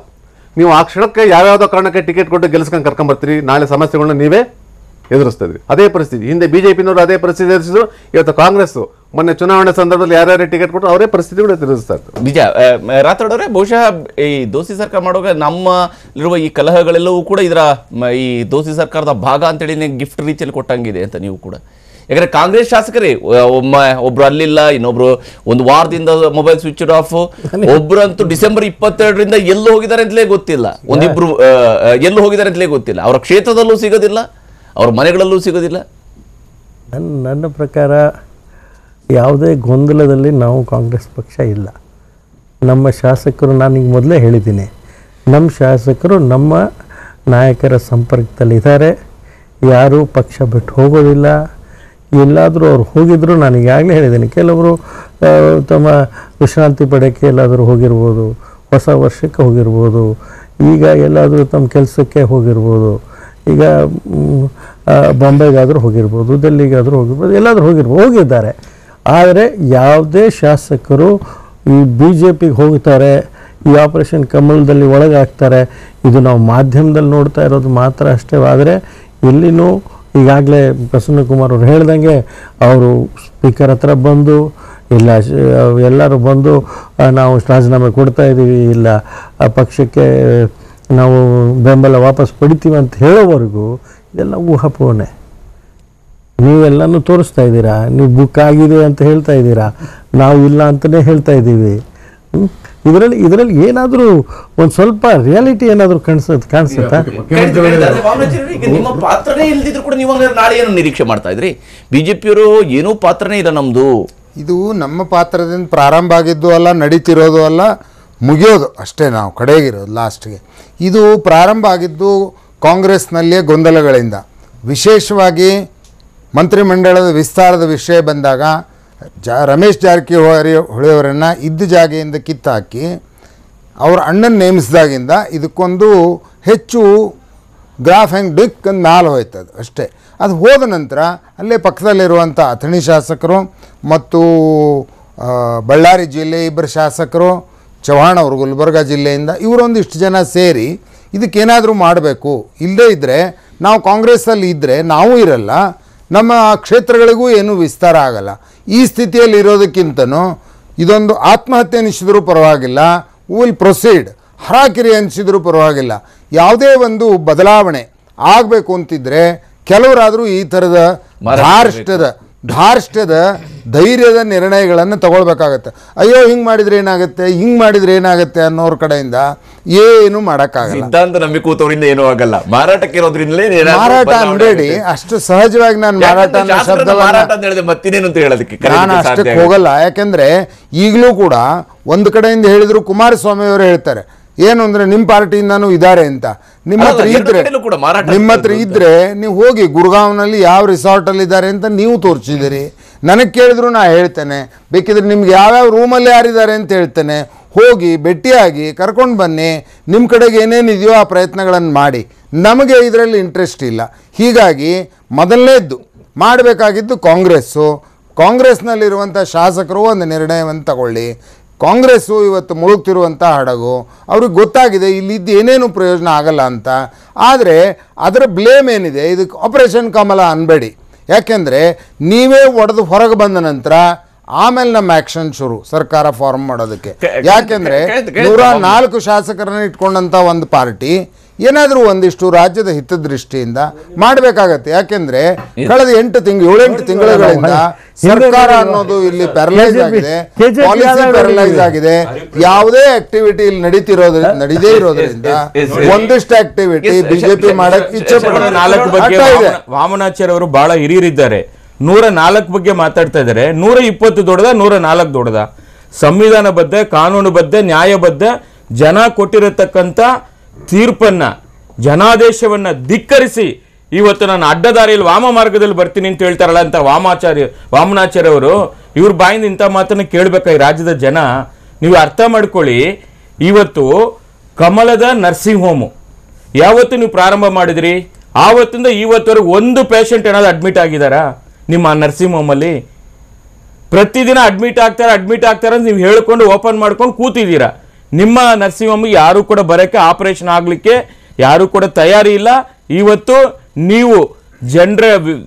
ನೀವು ಆ ಕ್ಷಣಕ್ಕೆ ಯಾವ್ಯಾವುದೋ ಕಾರಣಕ್ಕೆ ಟಿಕೆಟ್ ಕೊಟ್ಟು ಗೆಲ್ಲಿಸ್ಕೊಂಡು ಕರ್ಕೊಂಡ್ಬರ್ತೀರಿ, ನಾಳೆ ಸಮಸ್ಯೆಗಳನ್ನ ನೀವೇ ಎದುರಿಸ್ತಾ ಇದ್ರಿ. ಅದೇ ಪರಿಸ್ಥಿತಿ ಹಿಂದೆ ಬಿಜೆಪಿನವರು ಅದೇ ಪರಿಸ್ಥಿತಿ ಎದುರಿಸಿದ್ರು. ಇವತ್ತು ಕಾಂಗ್ರೆಸ್ ಮೊನ್ನೆ ಚುನಾವಣೆ ಸಂದರ್ಭದಲ್ಲಿ ಯಾರ್ಯಾರು ಟಿಕೆಟ್ ಕೊಟ್ಟು ಅವರೇ ಪರಿಸ್ಥಿತಿಗಳು ಎದುರಿಸ್ತಾ ಇರ್ತಾರೆ. ನಿಜ ರಾಥೋಡ್ ಅವರೇ, ಬಹುಶಃ ಈ ದೋಸ್ತಿ ಸರ್ಕಾರ ಮಾಡುವಾಗ ನಮ್ಮಲ್ಲಿರುವ ಈ ಕಲಹಗಳೆಲ್ಲವೂ ಕೂಡ ಇದರ ಈ ದೋಸ್ತಿ ಸರ್ಕಾರದ ಭಾಗ ಅಂತೇಳಿ ಗಿಫ್ಟ್ ರೀತಿಯಲ್ಲಿ ಕೊಟ್ಟಂಗಿದೆ ಅಂತ ನೀವು ಕೂಡ. ಯಾಕಂದ್ರೆ ಕಾಂಗ್ರೆಸ್ ಶಾಸಕರೇ ಒಬ್ರು ಅಲ್ಲಿಲ್ಲ, ಇನ್ನೊಬ್ರು ಒಂದು ವಾರದಿಂದ ಮೊಬೈಲ್ ಸ್ವಿಚ್ ಆಫ್, ಒಬ್ರಂತೂ ಡಿಸೆಂಬರ್ 22ರಿಂದ ಎಲ್ಲೂ ಹೋಗಿದ್ದಾರೆ ಅಂತಲೇ ಗೊತ್ತಿಲ್ಲ, ಒಂದಿಬ್ರು ಎಲ್ಲೂ ಹೋಗಿದ್ದಾರೆ ಅಂತಲೇ ಗೊತ್ತಿಲ್ಲ, ಅವರ ಕ್ಷೇತ್ರದಲ್ಲೂ ಸಿಗೋದಿಲ್ಲ, ಅವ್ರ ಮನೆಗಳಲ್ಲೂ ಸಿಗೋದಿಲ್ಲ. ನನ್ನ ಪ್ರಕಾರ ಯಾವುದೇ ಗೊಂದಲದಲ್ಲಿ ನಾವು ಕಾಂಗ್ರೆಸ್ ಪಕ್ಷ ಇಲ್ಲ. ನಮ್ಮ ಶಾಸಕರು, ನಾನೀಗ ಮೊದಲೇ ಹೇಳಿದ್ದೀನಿ, ನಮ್ಮ ಶಾಸಕರು ನಮ್ಮ ನಾಯಕರ ಸಂಪರ್ಕದಲ್ಲಿದ್ದಾರೆ, ಯಾರೂ ಪಕ್ಷ ಬಿಟ್ಟು ಹೋಗೋದಿಲ್ಲ. ಎಲ್ಲಾದರೂ ಅವ್ರು ಹೋಗಿದ್ರು, ನಾನು ಈಗಾಗಲೇ ಹೇಳಿದ್ದೀನಿ, ಕೆಲವರು ತಮ್ಮ ವಿಶ್ರಾಂತಿ ಪಡೆಯೋಕ್ಕೆ ಎಲ್ಲಾದರೂ ಹೋಗಿರ್ಬೋದು, ಹೊಸ ವರ್ಷಕ್ಕೆ ಹೋಗಿರ್ಬೋದು, ಈಗ ಎಲ್ಲಾದರೂ ತಮ್ಮ ಕೆಲಸಕ್ಕೆ ಹೋಗಿರ್ಬೋದು, ಈಗ ಬಾಂಬೆಗಾದರೂ ಹೋಗಿರ್ಬೋದು, ಡೆಲ್ಲಿಗಾದರೂ ಹೋಗಿರ್ಬೋದು, ಎಲ್ಲಾದರೂ ಹೋಗಿದ್ದಾರೆ. ಆದರೆ ಯಾವುದೇ ಶಾಸಕರು ಈ ಬಿ ಜೆ ಪಿಗೆ ಹೋಗ್ತಾರೆ, ಈ ಆಪರೇಷನ್ ಕಮಲದಲ್ಲಿ ಒಳಗಾಗ್ತಾರೆ, ಇದು ನಾವು ಮಾಧ್ಯಮದಲ್ಲಿ ನೋಡ್ತಾ ಇರೋದು ಮಾತ್ರ ಅಷ್ಟೇ. ಆದರೆ ಇಲ್ಲಿನೂ ಈಗಾಗಲೇ ಪ್ರಸನ್ನಕುಮಾರ್ ಅವರು ಹೇಳ್ದಂಗೆ ಅವರು ಸ್ಪೀಕರ್ ಹತ್ರ ಬಂದು ಇಲ್ಲ ಎಲ್ಲರೂ ಬಂದು ನಾವು ರಾಜೀನಾಮೆ ಕೊಡ್ತಾ ಇದ್ದೀವಿ, ಇಲ್ಲ ಆ ಪಕ್ಷಕ್ಕೆ ನಾವು ಬೆಂಬಲ ವಾಪಸ್ ಪಡಿತೀವಿ ಅಂತ ಹೇಳೋವರೆಗೂ ಇದೆಲ್ಲ ಊಹಾಪೋಹನೆ. ನೀವೆಲ್ಲನೂ ತೋರಿಸ್ತಾ ಇದ್ದೀರಾ, ನೀವು ಬುಕ್ ಆಗಿದೆ ಅಂತ ಹೇಳ್ತಾ ಇದ್ದೀರಾ, ನಾವು ಇಲ್ಲ ಅಂತಲೇ ಹೇಳ್ತಾ ಇದ್ದೀವಿ. ಇದರಲ್ಲಿ ಏನಾದರೂ ಒಂದು ಸ್ವಲ್ಪ ರಿಯಾಲಿಟಿ ಏನಾದರೂ ಕಾಣಿಸುತ್ತಾ? ನಿಮ್ಮ ಪಾತ್ರನೇ ಇಲ್ದಿದ್ರು ಕೂಡ ನೀವು ನಾಳೆ ಏನು ನಿರೀಕ್ಷೆ ಮಾಡ್ತಾ ಇದ್ರಿ? ಬಿಜೆಪಿಯವರು ಏನೂ ಪಾತ್ರನೇ ಇಲ್ಲ ನಮ್ದು. ಇದು ನಮ್ಮ ಪಾತ್ರದಿಂದ ಪ್ರಾರಂಭ ಆಗಿದ್ದು ಅಲ್ಲ, ನಡೀತಿರೋದು ಅಲ್ಲ, ಮುಗಿಯೋದು ಅಷ್ಟೇ. ನಾವು ಕಡೆಗಿರೋದು ಲಾಸ್ಟ್ಗೆ. ಇದು ಪ್ರಾರಂಭ ಆಗಿದ್ದು ಕಾಂಗ್ರೆಸ್ನಲ್ಲಿಯೇ ಗೊಂದಲಗಳಿಂದ. ವಿಶೇಷವಾಗಿ ಮಂತ್ರಿಮಂಡಲದ ವಿಸ್ತಾರದ ವಿಷಯ ಬಂದಾಗ ರಮೇಶ್ ಜಾರಕಿಹೊಳಿಯವರನ್ನು ಇದ್ದ ಜಾಗೆಯಿಂದ ಕಿತ್ತಾಕಿ ಅವ್ರ ಅಣ್ಣನ ನೇಮಿಸಿದಾಗಿಂದ ಇದಕ್ಕೊಂದು ಹೆಚ್ಚು ಗ್ರಾಫ್ ಹೆಂಗೆ ಡಿಕ್ ಅಂತ ಮ್ಯಾಲೆ ಹೋಯ್ತದು ಅಷ್ಟೇ. ಅದು ಹೋದ ನಂತರ ಅಲ್ಲೇ ಪಕ್ಕದಲ್ಲಿರುವಂಥ ಅಥಣಿ ಶಾಸಕರು ಮತ್ತು ಬಳ್ಳಾರಿ ಜಿಲ್ಲೆ ಇಬ್ಬರು ಶಾಸಕರು, ಚವ್ಹಾಣ್ ಅವರು ಗುಲ್ಬರ್ಗ ಜಿಲ್ಲೆಯಿಂದ, ಇವರೊಂದಿಷ್ಟು ಜನ ಸೇರಿ ಇದಕ್ಕೇನಾದರೂ ಮಾಡಬೇಕು. ಇಲ್ಲದೇ ಇದ್ದರೆ ನಾವು ಕಾಂಗ್ರೆಸ್ಸಲ್ಲಿ ಇದ್ದರೆ ನಾವು ಇರಲ್ಲ, ನಮ್ಮ ಕ್ಷೇತ್ರಗಳಿಗೂ ಏನೂ ವಿಸ್ತಾರ ಆಗಲ್ಲ. ಈ ಸ್ಥಿತಿಯಲ್ಲಿ ಇರೋದಕ್ಕಿಂತನೂ ಇದೊಂದು ಆತ್ಮಹತ್ಯೆ ಅನಿಸಿದರೂ ಪರವಾಗಿಲ್ಲ, ವಿಲ್ ಪ್ರೊಸೀಡ್, ಹರಾಕಿರಿ ಅನಿಸಿದರೂ ಪರವಾಗಿಲ್ಲ, ಯಾವುದೇ ಒಂದು ಬದಲಾವಣೆ ಆಗಬೇಕು ಅಂತಿದ್ರೆ ಕೆಲವರಾದರೂ ಈ ಥರದ ಧಾರ್ಷ್ಟ್ಯದ ಧೈರ್ಯದ ನಿರ್ಣಯಗಳನ್ನು ತಗೊಳ್ಬೇಕಾಗತ್ತೆ. ಅಯ್ಯೋ ಹಿಂಗೆ ಮಾಡಿದ್ರೆ ಏನಾಗುತ್ತೆ, ಹಿಂಗೆ ಮಾಡಿದ್ರೆ ಏನಾಗುತ್ತೆ ಅನ್ನೋರ ಕಡೆಯಿಂದ ಏನು ಮಾಡೋಕ್ಕಾಗಲ್ಲ. ಸಿದ್ಧಾಂತ ನಂಬಿ ಕೂತವರಿಂದ ಏನೂ ಆಗಲ್ಲ. ಮಾರಾಟಕ್ಕೆ ಇರೋದ್ರಿಂದಲೇ ಮಾರಾಟ ಅನ್ಬೇಡಿ, ಅಷ್ಟು ಸಹಜವಾಗಿ ನಾನು ಮಾರಾಟ ಅನ್ನೋ ಶಬ್ದವನ್ನು ಮತ್ತಿನೇನು ಅಂತ ಹೇಳೋದಕ್ಕೆ ನಾನು ಅಷ್ಟಕ್ಕೆ ಹೋಗಲ್ಲ. ಯಾಕೆಂದರೆ ಈಗಲೂ ಕೂಡ ಒಂದು ಕಡೆಯಿಂದ ಹೇಳಿದ್ರು ಕುಮಾರಸ್ವಾಮಿ ಅವರು ಹೇಳ್ತಾರೆ ಏನು ಅಂದರೆ ನಿಮ್ಮ ಪಾರ್ಟಿಯಿಂದನೂ ಇದ್ದಾರೆ ಅಂತ. ನಿಮ್ಮ ಹತ್ರ ಇದ್ರೆ ನೀವು ಹೋಗಿ ಗುರ್ಗಾಂವ್ನಲ್ಲಿ ಯಾವ ರಿಸಾರ್ಟಲ್ಲಿ ಇದ್ದಾರೆ ಅಂತ ನೀವು ತೋರಿಸಿದ್ದೀರಿ. ನನಗೆ ಕೇಳಿದ್ರು ನಾ ಹೇಳ್ತೇನೆ, ಬೇಕಿದ್ರೆ ನಿಮ್ಗೆ ಯಾವ್ಯಾವ ರೂಮಲ್ಲಿ ಯಾರಿದ್ದಾರೆ ಅಂತ ಹೇಳ್ತೇನೆ. ಹೋಗಿ ಭೇಟಿಯಾಗಿ ಕರ್ಕೊಂಡು ಬನ್ನಿ, ನಿಮ್ಮ ಕಡೆಗೆ ಏನೇನಿದೆಯೋ ಆ ಪ್ರಯತ್ನಗಳನ್ನು ಮಾಡಿ. ನಮಗೆ ಇದರಲ್ಲಿ ಇಂಟ್ರೆಸ್ಟ್ ಇಲ್ಲ. ಹೀಗಾಗಿ ಮೊದಲನೇದ್ದು ಮಾಡಬೇಕಾಗಿದ್ದು ಕಾಂಗ್ರೆಸ್ನಲ್ಲಿರುವಂಥ ಶಾಸಕರು ಒಂದು ನಿರ್ಣಯವನ್ನು ತಗೊಳ್ಳಿ. ಕಾಂಗ್ರೆಸ್ಸು ಇವತ್ತು ಮುಳುಗ್ತಿರುವಂಥ ಹಡಗು, ಅವ್ರಿಗೆ ಗೊತ್ತಾಗಿದೆ ಇಲ್ಲಿದ್ದು ಏನೇನು ಪ್ರಯೋಜನ ಆಗಲ್ಲ ಅಂತ. ಆದರೆ ಅದರ ಬ್ಲೇಮ್ ಏನಿದೆ, ಇದಕ್ಕೆ ಆಪರೇಷನ್ ಕಮಲ ಅನ್ಬೇಡಿ. ಯಾಕೆಂದರೆ ನೀವೇ ಒಡೆದು ಹೊರಗೆ ಬಂದ ನಂತರ ಆಮೇಲೆ ನಮ್ಮ ಆ್ಯಕ್ಷನ್ ಶುರು ಸರ್ಕಾರ ಫಾರ್ಮ್ ಮಾಡೋದಕ್ಕೆ. ಯಾಕೆಂದರೆ 104 ಶಾಸಕರನ್ನ ಇಟ್ಕೊಂಡಂಥ ಒಂದು ಪಾರ್ಟಿ ಏನಾದರೂ ಒಂದಿಷ್ಟು ರಾಜ್ಯದ ಹಿತದೃಷ್ಟಿಯಿಂದ ಮಾಡಬೇಕಾಗತ್ತೆ. ಯಾಕೆಂದರೆ ಕಳೆದ 7-8 ತಿಂಗಳುಗಳಿಂದ ಸರ್ಕಾರ ಅನ್ನೋದು ಇಲ್ಲಿ ಪ್ಯಾರಲೈಸ್ ಆಗಿದೆ, ಪಾಲಿಸಿ ಪ್ಯಾರಲೈಸ್ ಆಗಿದೆ. ಯಾವುದೇ ಆಕ್ಟಿವಿಟಿ ಇಲ್ಲಿ ನಡೀದೇ ಇರೋದ್ರಿಂದ ಒಂದಿಷ್ಟು ಆಕ್ಟಿವಿಟಿ ಬಿಜೆಪಿ ಮಾಡಕ್ಕೆ ಇಚ್ಛೆ ಪಡ್ತಾರೆ. ವಾಮನಾಚಾರ್ಯ ಅವರು ಬಹಳ ಹಿರಿಯರಿದ್ದಾರೆ, 104 ಬಗ್ಗೆ ಮಾತಾಡ್ತಾ ಇದ್ದಾರೆ. 120 ದೊಡ್ಡದ, 104 ದೊಡ್ಡದ? ಸಂವಿಧಾನಬದ್ಧ, ಕಾನೂನುಬದ್ಧ, ನ್ಯಾಯಬದ್ಧ, ಜನ ಕೊಟ್ಟಿರತಕ್ಕಂಥ ತೀರ್ಪನ್ನ, ಜನಾದೇಶವನ್ನ ಧಿಕ್ಕರಿಸಿ ಇವತ್ತು ನಾನು ಅಡ್ಡದಾರಿಯಲ್ಲಿ ವಾಮ ಮಾರ್ಗದಲ್ಲಿ ಬರ್ತೀನಿ ಅಂತ ಹೇಳ್ತಾರಲ್ಲ ಅಂತ ವಾಮನಾಚಾರ್ಯ ಅವರು, ಇವ್ರ ಬಾಯಿಂದ ಇಂಥ ಮಾತನ್ನ ಕೇಳ್ಬೇಕಾ ಈ ರಾಜ್ಯದ ಜನ? ನೀವು ಅರ್ಥ ಮಾಡ್ಕೊಳ್ಳಿ. ಇವತ್ತು ಕಮಲದ ನರ್ಸಿಂಗ್ ಹೋಮು ಯಾವತ್ತು ನೀವು ಪ್ರಾರಂಭ ಮಾಡಿದ್ರಿ, ಆವತ್ತಿಂದ ಇವತ್ತವರೆಗೂ ಒಂದು ಪೇಷಂಟ್ ಏನಾದ್ರು ಅಡ್ಮಿಟ್ ಆಗಿದಾರಾ ನಿಮ್ಮ ನರ್ಸಿಂಗ್ ಹೋಮಲ್ಲಿ? ಪ್ರತಿದಿನ ಅಡ್ಮಿಟ್ ಆಗ್ತಾರೆ ಅಂತ ನೀವು ಹೇಳ್ಕೊಂಡು ಓಪನ್ ಮಾಡ್ಕೊಂಡು ಕೂತಿದ್ದೀರಾ. ನಿಮ್ಮ ನರ್ಸಿಂಗ್ ಹೋಮ್ಗೆ ಯಾರು ಕೂಡ ಬರೋಕ್ಕೆ, ಆಪರೇಷನ್ ಆಗಲಿಕ್ಕೆ ಯಾರು ಕೂಡ ತಯಾರಿ ಇಲ್ಲ. ಇವತ್ತು ನೀವು ಜನರ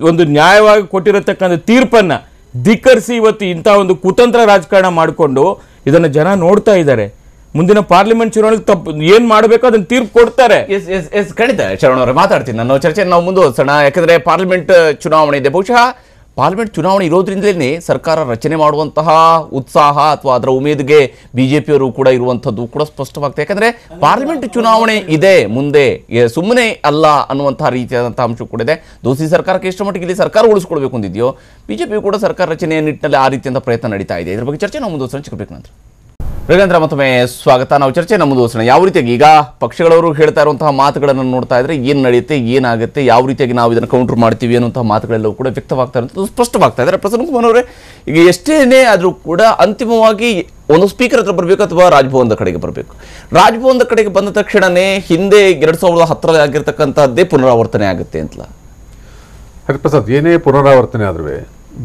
ಒಂದು ನ್ಯಾಯವಾಗಿ ಕೊಟ್ಟಿರತಕ್ಕಂಥ ತೀರ್ಪನ್ನು ಧಿಕ್ಕರಿಸಿ ಇವತ್ತು ಇಂಥ ಒಂದು ಕುತಂತ್ರ ರಾಜಕಾರಣ ಮಾಡಿಕೊಂಡು ಇದನ್ನು ಜನ ನೋಡ್ತಾ ಇದ್ದಾರೆ. ಮುಂದಿನ ಪಾರ್ಲಿಮೆಂಟ್ ಚುನಾವಣೆ ತಪ್ಪು ಏನು ಮಾಡಬೇಕು ಅದನ್ನು ತೀರ್ಪು ಕೊಡ್ತಾರೆ. ಖಂಡಿತ ಶರಣ ಅವರೇ ಮಾತಾಡ್ತೀನಿ. ನನ್ನ ಚರ್ಚೆ ನಾವು ಮುಂದುವರಿಸೋಣ. ಯಾಕಂದರೆ ಪಾರ್ಲಿಮೆಂಟ್ ಚುನಾವಣೆ ಇದೆ. ಬಹುಶಃ ಪಾರ್ಲಿಮೆಂಟ್ ಚುನಾವಣೆ ಇರೋದ್ರಿಂದಲೇ ಸರ್ಕಾರ ರಚನೆ ಮಾಡುವಂತಹ ಉತ್ಸಾಹ ಅಥವಾ ಅದರ ಉಮೇದಿಗೆ ಬಿಜೆಪಿಯವರು ಕೂಡ ಇರುವಂಥದ್ದು ಕೂಡ ಸ್ಪಷ್ಟವಾಗ್ತದೆ. ಯಾಕಂದರೆ ಪಾರ್ಲಿಮೆಂಟ್ ಚುನಾವಣೆ ಇದೆ ಮುಂದೆ, ಸುಮ್ಮನೆ ಅಲ್ಲ ಅನ್ನುವಂತಹ ರೀತಿಯಾದಂತಹ ಅಂಶ ಕೂಡ ಇದೆ. ದೋಸ್ತಿ ಸರ್ಕಾರಕ್ಕೆ ಎಷ್ಟು ಮಟ್ಟಿಗೆ ಇಲ್ಲಿ ಸರ್ಕಾರ ಉಳಿಸ್ಕೊಳ್ಬೇಕು ಅಂದಿದೆಯೋ, ಬಿಜೆಪಿ ಕೂಡ ಸರ್ಕಾರ ರಚನೆಯ ನಿಟ್ಟಿನಲ್ಲಿ ಆ ರೀತಿಯಿಂದ ಪ್ರಯತ್ನ ನಡೀತಾ ಇದೆ. ಇದ್ರ ಬಗ್ಗೆ ಚರ್ಚೆ ನಾವು ಮುಂದುವರಿಸೋಣ. ಚಿಕ್ಕಬೇಕು ನಂತರ ರವೀಂದ್ರ ಮತ್ತೊಮ್ಮೆ ಸ್ವಾಗತ. ನಾವು ಚರ್ಚೆ ನಮ್ಮ ಮುಂದುವರಿಸೋಣ. ಯಾವ ರೀತಿಯಾಗಿ ಈಗ ಪಕ್ಷಗಳವರು ಹೇಳ್ತಾ ಇರುವಂತಹ ಮಾತುಗಳನ್ನು ನೋಡ್ತಾ ಇದ್ರೆ ಏನು ನಡೆಯುತ್ತೆ, ಏನಾಗುತ್ತೆ, ಯಾವ ರೀತಿಯಾಗಿ ನಾವು ಇದನ್ನು ಕೌಂಟರ್ ಮಾಡ್ತೀವಿ ಅನ್ನುವಂತಹ ಮಾತುಗಳೆಲ್ಲವೂ ಕೂಡ ವ್ಯಕ್ತವಾಗ್ತಾ ಇರುವಂಥದ್ದು ಸ್ಪಷ್ಟವಾಗ್ತಾ ಇದ್ದಾರೆ. ಪ್ರಸನ್ನ ಕುಮಾರ್ ಅವರೇ, ಈಗ ಎಷ್ಟೇನೇ ಆದರೂ ಕೂಡ ಅಂತಿಮವಾಗಿ ಒಂದು ಸ್ಪೀಕರ್ ಹತ್ರ ಬರಬೇಕು ಅಥವಾ ರಾಜಭವನದ ಕಡೆಗೆ ಬರಬೇಕು. ರಾಜಭವನದ ಕಡೆಗೆ ಬಂದ ತಕ್ಷಣವೇ ಹಿಂದೆ 2010 ಆಗಿರ್ತಕ್ಕಂಥದ್ದೇ ಪುನರಾವರ್ತನೆ ಆಗುತ್ತೆ ಅಂತಲ್ಲ ಹರಿಪ್ರಸಾದ್? ಏನೇ ಪುನರಾವರ್ತನೆ ಆದ್ರೂ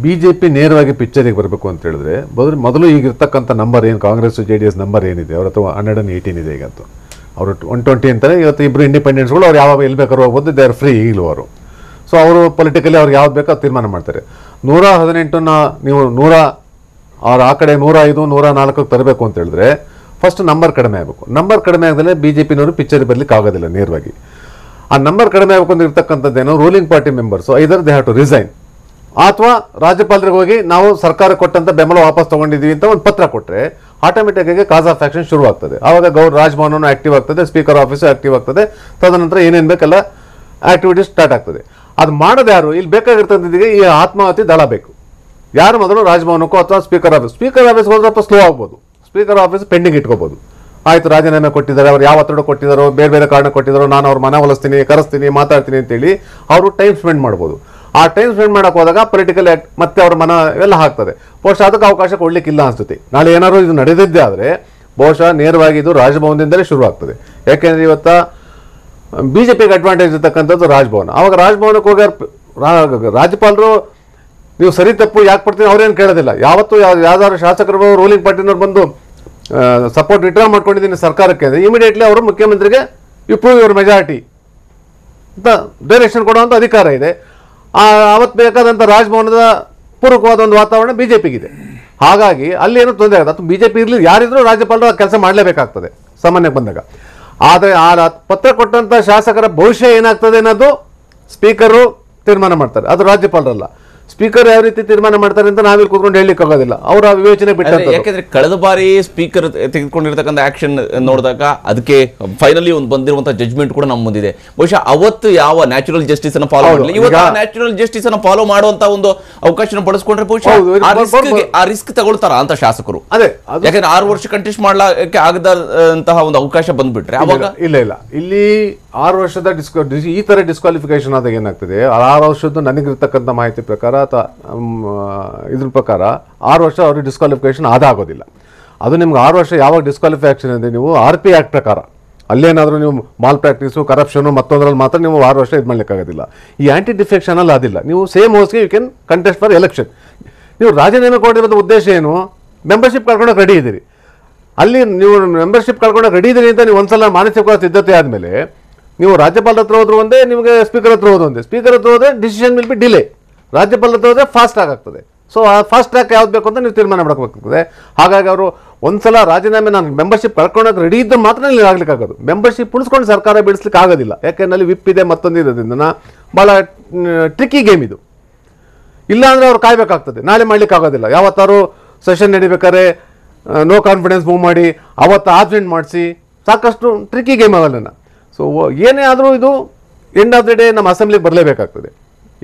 ಬಿಜೆಪಿ ನೇರವಾಗಿ ಪಿಕ್ಚರಿಗೆ ಬರಬೇಕು ಅಂತ ಹೇಳಿದ್ರೆ ಮೊದಲು ಈಗಿರ್ತಕ್ಕಂಥ ನಂಬರ್ ಏನು, ಕಾಂಗ್ರೆಸ್ JDS ನಂಬರ್ ಏನಿದೆ ಅವ್ರ ಹತ್ರ 118 ಇದೆ. ಈಗಂತೂ ಅವರು 120 ಅಂತಾರೆ. ಇವತ್ತು ಇಬ್ಬರು ಇಂಡಿಪೆಂಡೆನ್ಸ್ಗಳು ಅವ್ರು ಯಾವಾಗ ಎಲ್ಲಿ ಬೇಕಾದ್ರೂ ಹೋಗ್ಬೋದು, ದೇ ಆರ್ ಫ್ರೀ ಈಗಲೂ ಅವರು. ಸೊ ಅವರು ಪೊಲಿಟಿಕಲಿ ಅವ್ರಿಗೆ ಯಾವ್ದು ಬೇಕೋ ತೀರ್ಮಾನ ಮಾಡ್ತಾರೆ. 118ನ ನೀವು ಅವ್ರು ಆ ಕಡೆ 105, 104 ತರಬೇಕು ಅಂತ ಹೇಳಿದ್ರೆ ಫಸ್ಟ್ ನಂಬರ್ ಕಡಿಮೆ ಆಗಬೇಕು. ನಂಬರ್ ಕಡಿಮೆ ಆಗದಲ್ಲೇ ಬಿಜೆಪಿನವರು ಪಿಕ್ಚರ್ ಬರ್ಲಿಕ್ಕೆ ಆಗೋದಿಲ್ಲ ನೇರವಾಗಿ. ಆ ನಂಬರ್ ಕಡಿಮೆ ಆಗಬೇಕು ಅಂತ ಇರ್ತಕ್ಕಂಥದ್ದೇನೋ ruling party members either they have to resign, ಅಥವಾ ರಾಜ್ಯಪಾಲರಿಗೆ ಹೋಗಿ ನಾವು ಸರ್ಕಾರ ಕೊಟ್ಟಂತ ಬೆಂಬಲ ವಾಪಸ್ ತಗೊಂಡಿದ್ದೀವಿ ಅಂತ ಒಂದು ಪತ್ರ ಕೊಟ್ಟರೆ ಆಟೋಮೆಟಿಕ್ ಆಗಿ ಕಾಸ್ ಆಫ್ ಆಕ್ಷನ್ ಶುರು ಆಗ್ತದೆ. ಆವಾಗ ರಾಜಭವನ ಆಕ್ಟಿವ್ ಆಗ್ತದೆ, ಸ್ಪೀಕರ್ ಆಫೀಸು ಆಕ್ಟಿವ್ ಆಗ್ತದೆ, ತದನಂತರ ಏನೇನು ಬೇಕಲ್ಲ ಆಕ್ಟಿವಿಟೀಸ್ ಸ್ಟಾರ್ಟ್ ಆಗ್ತದೆ. ಅದು ಮಾಡೋದು ಯಾರು? ಇಲ್ಲಿ ಬೇಕಾಗಿರ್ತಂದಿಗೆ ಈ ಆತ್ಮಾಹುತಿ ದಳ ಬೇಕು. ಯಾರು ಮೊದಲು ರಾಜಭವನಕ್ಕೋ ಅಥವಾ ಸ್ಪೀಕರ್ ಆಫೀಸ್ ಹೋದ್ರೆ ಸ್ವಲ್ಪ ಸ್ಲೋ ಆಗ್ಬೋದು, ಸ್ಪೀಕರ್ ಆಫೀಸ್ ಪೆಂಡಿಂಗ್ ಇಟ್ಕೋಬಹುದು. ಆಯ್ತು, ರಾಜೀನಾಮೆ ಕೊಟ್ಟಿದ್ದಾರೆ, ಅವ್ರು ಯಾವ ಒತ್ತಡ ಕೊಟ್ಟಿದ್ದಾರೋ, ಬೇರೆ ಬೇರೆ ಕಾರಣ ಕೊಟ್ಟಿದ್ದಾರೋ, ನಾನು ಅವ್ರ ಮನೆ ಹೊಲಿಸ್ತೀನಿ, ಕರೆಸ್ತೀನಿ, ಮಾತಾಡ್ತೀನಿ ಅಂತೇಳಿ ಅವರು ಟೈಮ್ ಸ್ಪೆಂಡ್ ಮಾಡ್ಬೋದು. ಆ ಟೈಮ್ ಸ್ಪೆಂಡ್ ಮಾಡಕ್ಕೆ ಹೋದಾಗ ಪೊಲಿಟಿಕಲ್ ಆಕ್ಟ್ ಮತ್ತೆ ಅವ್ರ ಮನ ಎಲ್ಲ ಹಾಕ್ತದೆ. ಬಹುಶಃ ಅದಕ್ಕೆ ಅವಕಾಶ ಕೊಡ್ಲಿಕ್ಕಿಲ್ಲ ಅನ್ಸುತ್ತೆ. ನಾಳೆ ಏನಾದ್ರು ಇದು ನಡೆದಿದ್ದೆ ಆದರೆ ಬಹುಶಃ ನೇರವಾಗಿ ಇದು ರಾಜಭವನದಿಂದಲೇ ಶುರು ಆಗ್ತದೆ. ಯಾಕೆಂದ್ರೆ ಇವತ್ತ ಬಿಜೆಪಿಗೆ ಅಡ್ವಾಂಟೇಜ್ ಇರ್ತಕ್ಕಂಥದ್ದು ರಾಜಭವನ. ಅವಾಗ ರಾಜಭವನಕ್ಕೆ ಹೋಗಿ ರಾಜ್ಯಪಾಲರು ನೀವು ಸರಿ ತಪ್ಪು ಯಾಕೆ ಪಡ್ತೀನಿ ಅವ್ರೇನು ಕೇಳೋದಿಲ್ಲ. ಯಾವತ್ತು ಯಾವ್ದಾದ್ರು ಶಾಸಕರು ರೂಲಿಂಗ್ ಪಾರ್ಟಿನವ್ರು ಬಂದು ಸಪೋರ್ಟ್ ವಿಡ್ರಾ ಮಾಡ್ಕೊಂಡಿದ್ದೀನಿ ಸರ್ಕಾರಕ್ಕೆ ಅಂದರೆ ಇಮಿಡಿಯೇಟ್ಲಿ ಅವರು ಮುಖ್ಯಮಂತ್ರಿಗೆ ಯು ಪ್ರೂವ್ ಯುವರ್ ಮೆಜಾರಿಟಿ ಅಂತ ಡೈರೆಕ್ಷನ್ ಕೊಡುವಂಥ ಅಧಿಕಾರ ಇದೆ. ಅವತ್ತು ಬೇಕಾದಂಥ ರಾಜಭವನದ ಪೂರಕವಾದ ಒಂದು ವಾತಾವರಣ ಬಿಜೆಪಿಗಿದೆ. ಹಾಗಾಗಿ ಅಲ್ಲಿ ಏನೂ ತೊಂದರೆ ಆಗುತ್ತೆ. ಅಥವಾ ಬಿಜೆಪಿ ಇರಲಿ ಯಾರಿದ್ರೂ ರಾಜ್ಯಪಾಲರು ಆ ಕೆಲಸ ಮಾಡಲೇಬೇಕಾಗ್ತದೆ ಸಾಮಾನ್ಯಕ್ಕೆ ಬಂದಾಗ. ಆದರೆ ಆ ಪತ್ರ ಕೊಟ್ಟಂಥ ಶಾಸಕರ ಭವಿಷ್ಯ ಏನಾಗ್ತದೆ ಅನ್ನೋದು ಸ್ಪೀಕರು ತೀರ್ಮಾನ ಮಾಡ್ತಾರೆ, ಅದು ರಾಜ್ಯಪಾಲರಲ್ಲ. ಸ್ಪೀಕರ್ ಯಾವ ರೀತಿ ತೀರ್ಮಾನ ಮಾಡ್ತಾರೆ ಅಂತ ನಾವಿಲ್ಲಿ ಕೂತ್ಕೊಂಡು ಹೇಳಲಿಕ್ಕೆ ಆಗೋದಿಲ್ಲ, ಅವರ ವಿವೇಚನೆ ಬಿಟ್ಟು. ಯಾಕೆಂದ್ರೆ ಕಳೆದ ಬಾರಿ ಸ್ಪೀಕರ್ ತೆಗೆದುಕೊಂಡಿರ್ತಕ್ಕಂಥ ಆಕ್ಷನ್ ನೋಡಿದಾಗ ಅದಕ್ಕೆ ಫೈನಲಿ ಒಂದು ಬಂದಿರುವಂತಹ ಜಜ್ಮೆಂಟ್ ಕೂಡ ನಮ್ಮ ಮುಂದಿದೆ. ಬಹುಶಃ ಅವತ್ತು ಯಾವ ನ್ಯಾಚುರಲ್ ಜಸ್ಟಿಸ್ ಅನ್ನು ಫಾಲೋ ಮಾಡಲಿಲ್ಲ, ಇವತ್ತು ನ್ಯಾಚುರಲ್ ಜಸ್ಟಿಸ್ ಅನ್ನು ಫಾಲೋ ಮಾಡುವಂತ ಒಂದು ಅವಕಾಶ ಬಳಸ್ಕೊಂಡ್ರೆ ಬಹುಶಃ ಆ ರಿಸ್ಕ್ ತಗೊಳ್ತಾರ ಅಂತ ಶಾಸಕರು. ಅದೇ ಯಾಕಂದ್ರೆ 6 ವರ್ಷ ಕಂಟೆಸ್ಟ್ ಮಾಡ್ಲಿಕ್ಕೆ ಆಗದಂತಹ ಒಂದು ಅವಕಾಶ ಬಂದ್ಬಿಟ್ರೆ ಅವಾಗ ಇಲ್ಲ ಇಲ್ಲಿ 6 ವರ್ಷದ ಈ ತರ ಡಿಸ್ಕ್ವಾಲಿಫಿಕೇಶನ್ ಆದಾಗ ಏನಾಗ್ತದೆ, 6 ವರ್ಷದ್ದು ನನಗಿರ್ತಕ್ಕಂಥ ಮಾಹಿತಿ ಪ್ರಕಾರ ಅಥವಾ ಇದ್ರ ಪ್ರಕಾರ 6 ವರ್ಷ ಅವ್ರಿಗೆ ಡಿಸ್ಕ್ವಾಲಿಫಿಕೇಶನ್ ಆಗೋದಿಲ್ಲ. ಅದು ನಿಮ್ಗೆ 6 ವರ್ಷ ಯಾವಾಗ ಡಿಸ್ಕ್ವಾಲಿಫಿಕೇಶನ್ ಇದೆ, ನೀವು RP ಆಕ್ಟ್ ಪ್ರಕಾರ ಅಲ್ಲೇನಾದರೂ ನೀವು ಮಾಲ್ ಪ್ರಾಕ್ಟೀಸು ಕರಪ್ಷನು ಮತ್ತೊಂದರಲ್ಲಿ ಮಾತ್ರ ನೀವು 6 ವರ್ಷ ಇದು ಮಾಡ್ಲಿಕ್ಕಾಗೋದಿಲ್ಲ. ಈ ಆಂಟಿ ಡಿಫೆಕ್ಷನ್ ಅಲ್ಲಿ ಅದಿಲ್ಲ. ನೀವು ಸೇಮ್ ಹೋಸ್ಗೆ you can contest for election. ನೀವು ರಾಜೀನಾಮೆ ಕೊಟ್ಟಿರೋದು ಉದ್ದೇಶ ಏನು, ಮೆಂಬರ್ಶಿಪ್ ಕಳ್ಕೊಂಡೋಗಿ ರೆಡಿ ಇದ್ದೀರಿ. ಅಲ್ಲಿ ನೀವು ಮೆಂಬರ್ಶಿಪ್ ಕಳ್ಕೊಂಡೋಗಿ ರೆಡಿ ಇದ್ದೀರಿ ಅಂತ ನೀವು ಒಂದ್ಸಲ ಮಾನಸಿಕ ಸಿದ್ಧತೆ ಆದಮೇಲೆ ನೀವು ರಾಜ್ಯಪಾಲರ ಹತ್ರ ಹೋದ್ರು ಒಂದೇ, ನಿಮಗೆ ಸ್ಪೀಕರ್ ಹತ್ರ ಹೋದ್ರು ಒಂದೇ. ಸ್ಪೀಕರ್ ಹತ್ರ ಹೋದ್ರೆ ಡಿಸಿಷನ್ ವಿಲ್ ಬಿ ಡಿಲೇ, ರಾಜ್ಯಪಾಲರ ಹತ್ರ ಹೋದ್ರೆ ಫಾಸ್ಟ್ ಆಗ್ತದೆ. ಸೊ ಆ ಫಾಸ್ಟ್ ಟ್ರ್ಯಾಕ್ ಯಾವ್ದು ಬೇಕು ಅಂತ ನೀವು ತೀರ್ಮಾನ ಮಾಡಬೇಕಾಗ್ತದೆ. ಹಾಗಾಗಿ ಅವರು ಒಂದ್ಸಲ ರಾಜೀನಾಮೆ ನಾನು ಮೆಂಬರ್ಶಿಪ್ ಕಳ್ಕೊಂಡೋಗಿ ರೆಡಿ ಇದ್ದು ಮಾತ್ರ ಇಲ್ಲಿ ಆಗ್ಲಿಕ್ಕಾಗೋದು. ಮೆಂಬರ್ಶಿಪ್ ಉಳಿಸ್ಕೊಂಡು ಸರ್ಕಾರ ಬಿಡಿಸ್ಲಿಕ್ಕೆ ಆಗೋದಿಲ್ಲ, ಯಾಕೆಂದ್ರೆ ಅಲ್ಲಿ ವಿಪ್ ಇದೆ ಮತ್ತೊಂದು ಇರೋದ್ರಿಂದ ಭಾಳ ಟ್ರಿಕ್ಕಿ ಗೇಮ್ ಇದು. ಇಲ್ಲಾಂದ್ರೆ ಅವ್ರು ಕಾಯ್ಬೇಕಾಗ್ತದೆ, ನಾಳೆ ಮಾಡ್ಲಿಕ್ಕೆ ಆಗೋದಿಲ್ಲ. ಯಾವತ್ತಾರು ಸೆಷನ್ ನಡಿಬೇಕಾದ್ರೆ ನೋ ಕಾನ್ಫಿಡೆನ್ಸ್ ಮೂವ್ ಮಾಡಿ ಅವತ್ತು ಆಬ್ಸೆಂಟ್ ಮಾಡಿಸಿ ಸಾಕಷ್ಟು ಟ್ರಿಕ್ಕಿ ಗೇಮ್ ಅವೆಲ್ಲ. ಸೊ ಏನೇ ಆದರೂ ಇದು ಎಂಡ್ ಆಫ್ ದ ಡೇ ನಮ್ಮ ಅಸೆಂಬ್ಲಿಗೆ ಬರಲೇಬೇಕಾಗ್ತದೆ.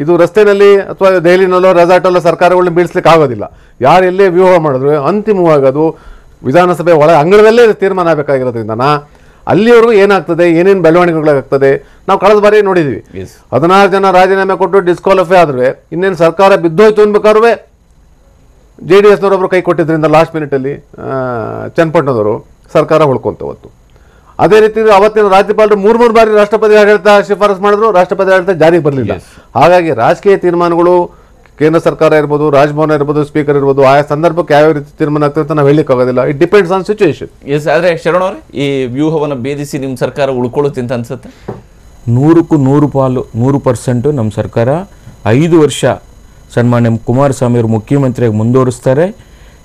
ಇದು ರಸ್ತೆಯಲ್ಲಿ ಅಥವಾ ದೆಹಲಿನಲ್ಲೋ ರೆಸಾರ್ಟಲ್ಲೋ ಸರ್ಕಾರಗಳನ್ನ ಬೀಳಿಸ್ಲಿಕ್ಕೆ ಆಗೋದಿಲ್ಲ. ಯಾರು ಎಲ್ಲೇ ವ್ಯೂಹ ಮಾಡಿದ್ರು ಅಂತಿಮವಾಗಿ ಅದು ವಿಧಾನಸಭೆ ಒಳ ಅಂಗಳದಲ್ಲೇ ತೀರ್ಮಾನ ಆಗಬೇಕಾಗಿರೋದ್ರಿಂದ ಅಲ್ಲಿವರೆಗೂ ಏನಾಗ್ತದೆ, ಏನೇನು ಬೆಳವಣಿಗೆಗಳಾಗ್ತದೆ ನಾವು ಕಳೆದ ಬಾರಿ ನೋಡಿದ್ವಿ. 16 ಜನ ರಾಜೀನಾಮೆ ಕೊಟ್ಟು ಡಿಸ್ಕ್ವಾಲಿಫೈ ಆದ್ರೆ ಇನ್ನೇನು ಸರ್ಕಾರ ಬಿದ್ದೋಯ್ತು ಅನ್ಬೇಕಾದ್ರೆ JDSನವರೊಬ್ಬರು ಕೈ ಕೊಟ್ಟಿದ್ರಿಂದ ಲಾಸ್ಟ್ ಮಿನಿಟಲ್ಲಿ ಚನ್ನಪಟ್ಟಣದವರು ಸರ್ಕಾರ ಉಳ್ಕೊಂತ ಹೊತ್ತು. ಅದೇ ರೀತಿ ಅವತ್ತಿನ ರಾಜ್ಯಪಾಲರು 3 ಬಾರಿ ರಾಷ್ಟ್ರಪತಿ ಆಡಳಿತ ಶಿಫಾರಸು ಮಾಡಿದ್ರು, ರಾಷ್ಟ್ರಪತಿ ಆಡಳಿತ ಜಾರಿಗೆ ಬರಲಿಲ್ಲ. ಹಾಗಾಗಿ ರಾಜಕೀಯ ತೀರ್ಮಾನಗಳು ಕೇಂದ್ರ ಸರ್ಕಾರ ಇರ್ಬೋದು, ರಾಜಭವನ ಇರ್ಬೋದು, ಸ್ಪೀಕರ್ ಇರ್ಬೋದು, ಆಯಾ ಸಂದರ್ಭಕ್ಕೆ ಯಾವ ರೀತಿ ತೀರ್ಮಾನ ಆಗ್ತದೆ ಅಂತ ನಾವು ಹೇಳಲಿಕ್ಕೆ ಆಗೋದಿಲ್ಲ. It depends on situation. Yes, ಆದ್ರೆ ಶರಣ ಅವರೇ, ಈ ವ್ಯೂಹವನ್ನು ಭೇದಿಸಿ ನಿಮ್ಮ ಸರ್ಕಾರ ಉಳ್ಕೊಳ್ಳುತ್ತೆ ಅಂತ ಅನ್ಸುತ್ತೆ? 100ಕ್ಕೂ 100% ನಮ್ಮ ಸರ್ಕಾರ 5 ವರ್ಷ ಸನ್ಮಾನ್ಯ ಕುಮಾರಸ್ವಾಮಿ ಅವರು ಮುಖ್ಯಮಂತ್ರಿಯಾಗಿ ಮುಂದುವರಿಸ್ತಾರೆ.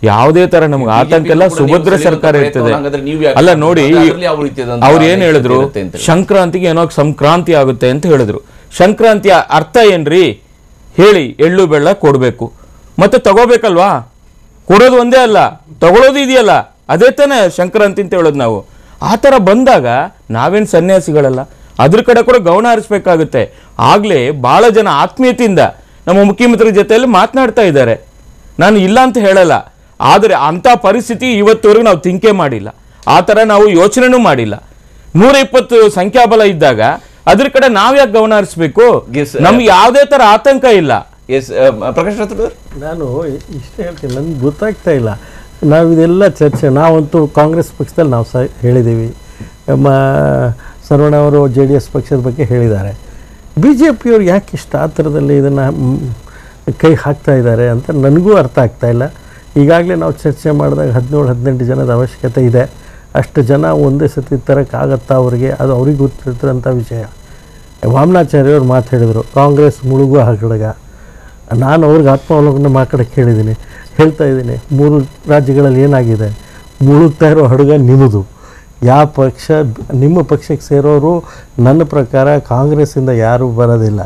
ಯಾವುದೇ ತರ ನಮ್ಗೆ ಆತಂಕ ಇಲ್ಲ, ಸುಭದ್ರ ಸರ್ಕಾರ ಇರ್ತದೆ. ಅಲ್ಲ ನೋಡಿ, ಅವ್ರು ಏನ್ ಹೇಳಿದ್ರು, ಸಂಕ್ರಾಂತಿಗೆ ಏನೋ ಸಂಕ್ರಾಂತಿ ಆಗುತ್ತೆ ಅಂತ ಹೇಳಿದ್ರು. ಸಂಕ್ರಾಂತಿಯ ಅರ್ಥ ಏನ್ರಿ ಹೇಳಿ? ಎಳ್ಳು ಬೆಳ್ಳ ಕೊಡ್ಬೇಕು, ಮತ್ತೆ ತಗೋಬೇಕಲ್ವಾ? ಕೊಡೋದು ಒಂದೇ ಅಲ್ಲ, ತಗೊಳ್ಳೋದು ಇದೆಯಲ್ಲ, ಅದೇ ತಾನೇ ಸಂಕ್ರಾಂತಿ ಅಂತ ಹೇಳೋದು ನಾವು. ಆ ಥರ ಬಂದಾಗ ನಾವೇನು ಸನ್ಯಾಸಿಗಳಲ್ಲ, ಅದ್ರ ಕಡೆ ಕೂಡ ಗಮನ ಹರಿಸ್ಬೇಕಾಗುತ್ತೆ. ಆಗ್ಲೇ ಬಹಳ ಜನ ಆತ್ಮೀಯತೆಯಿಂದ ನಮ್ಮ ಮುಖ್ಯಮಂತ್ರಿ ಜೊತೆಯಲ್ಲಿ ಮಾತನಾಡ್ತಾ ಇದ್ದಾರೆ, ನಾನು ಇಲ್ಲ ಅಂತ ಹೇಳಲ್ಲ. ಆದರೆ ಅಂಥ ಪರಿಸ್ಥಿತಿ ಇವತ್ತವರೆಗೂ ನಾವು ತಿಂಕೆ ಮಾಡಿಲ್ಲ, ಆ ಥರ ನಾವು ಯೋಚನೆನೂ ಮಾಡಿಲ್ಲ. 120 ಸಂಖ್ಯಾಬಲ ಇದ್ದಾಗ ಅದ್ರ ಕಡೆ ನಾವ್ಯಾಕೆ ಗಮನ ಹರಿಸ್ಬೇಕು? ನಮ್ಗೆ ಯಾವುದೇ ಥರ ಆತಂಕ ಇಲ್ಲ. ಎಸ್, ಪ್ರಕಾಶ್ ರಾಥೋಡ್, ನಾನು ಇಷ್ಟೇ ಹೇಳ್ತೀನಿ, ನನ್ಗೆ ಗೊತ್ತಾಗ್ತಾ ಇಲ್ಲ. ನಾವು ಇದೆಲ್ಲ ಚರ್ಚೆ, ನಾವಂತೂ ಕಾಂಗ್ರೆಸ್ ಪಕ್ಷದಲ್ಲಿ ನಾವು ಸಹ ಹೇಳಿದ್ದೀವಿ, ನಮ್ಮ ಸರ್ವಣ ಅವರು JDS ಪಕ್ಷದ ಬಗ್ಗೆ ಹೇಳಿದ್ದಾರೆ. BJPಯವ್ರು ಯಾಕೆ ಇಷ್ಟು ಆ ಥರದಲ್ಲಿ ಇದನ್ನು ಕೈ ಹಾಕ್ತಾ ಇದ್ದಾರೆ ಅಂತ ನನಗೂ ಅರ್ಥ ಆಗ್ತಾ ಇಲ್ಲ. ಈಗಾಗಲೇ ನಾವು ಚರ್ಚೆ ಮಾಡಿದಾಗ 17-18 ಜನದ ಅವಶ್ಯಕತೆ ಇದೆ. ಅಷ್ಟು ಜನ ಒಂದೇ ಸತಿ ತರೋಕ್ಕಾಗತ್ತಾ ಅವ್ರಿಗೆ? ಅದು ಅವ್ರಿಗೆ ಗೊತ್ತಿರ್ತಿರೋಂಥ ವಿಷಯ. ವಾಮನಾಚಾರ್ಯವ್ರು ಮಾತು ಹೇಳಿದರು, ಕಾಂಗ್ರೆಸ್ ಮುಳುಗುವ ಹಗಡಗ. ನಾನು ಅವ್ರಿಗೆ ಆತ್ಮಾವಲೋಕನ ಮಾತಾಡೋಕ್ಕೆ ಹೇಳ್ತಾ ಇದ್ದೀನಿ, 3 ರಾಜ್ಯಗಳಲ್ಲಿ ಏನಾಗಿದೆ, ಮುಳುಗ್ತಾ ಇರೋ ಹಡುಗ ನಿಮ್ಮದು. ಯಾವ ಪಕ್ಷ, ನಿಮ್ಮ ಪಕ್ಷಕ್ಕೆ ಸೇರೋರು ನನ್ನ ಪ್ರಕಾರ ಕಾಂಗ್ರೆಸ್ಸಿಂದ ಯಾರೂ ಬರೋದಿಲ್ಲ.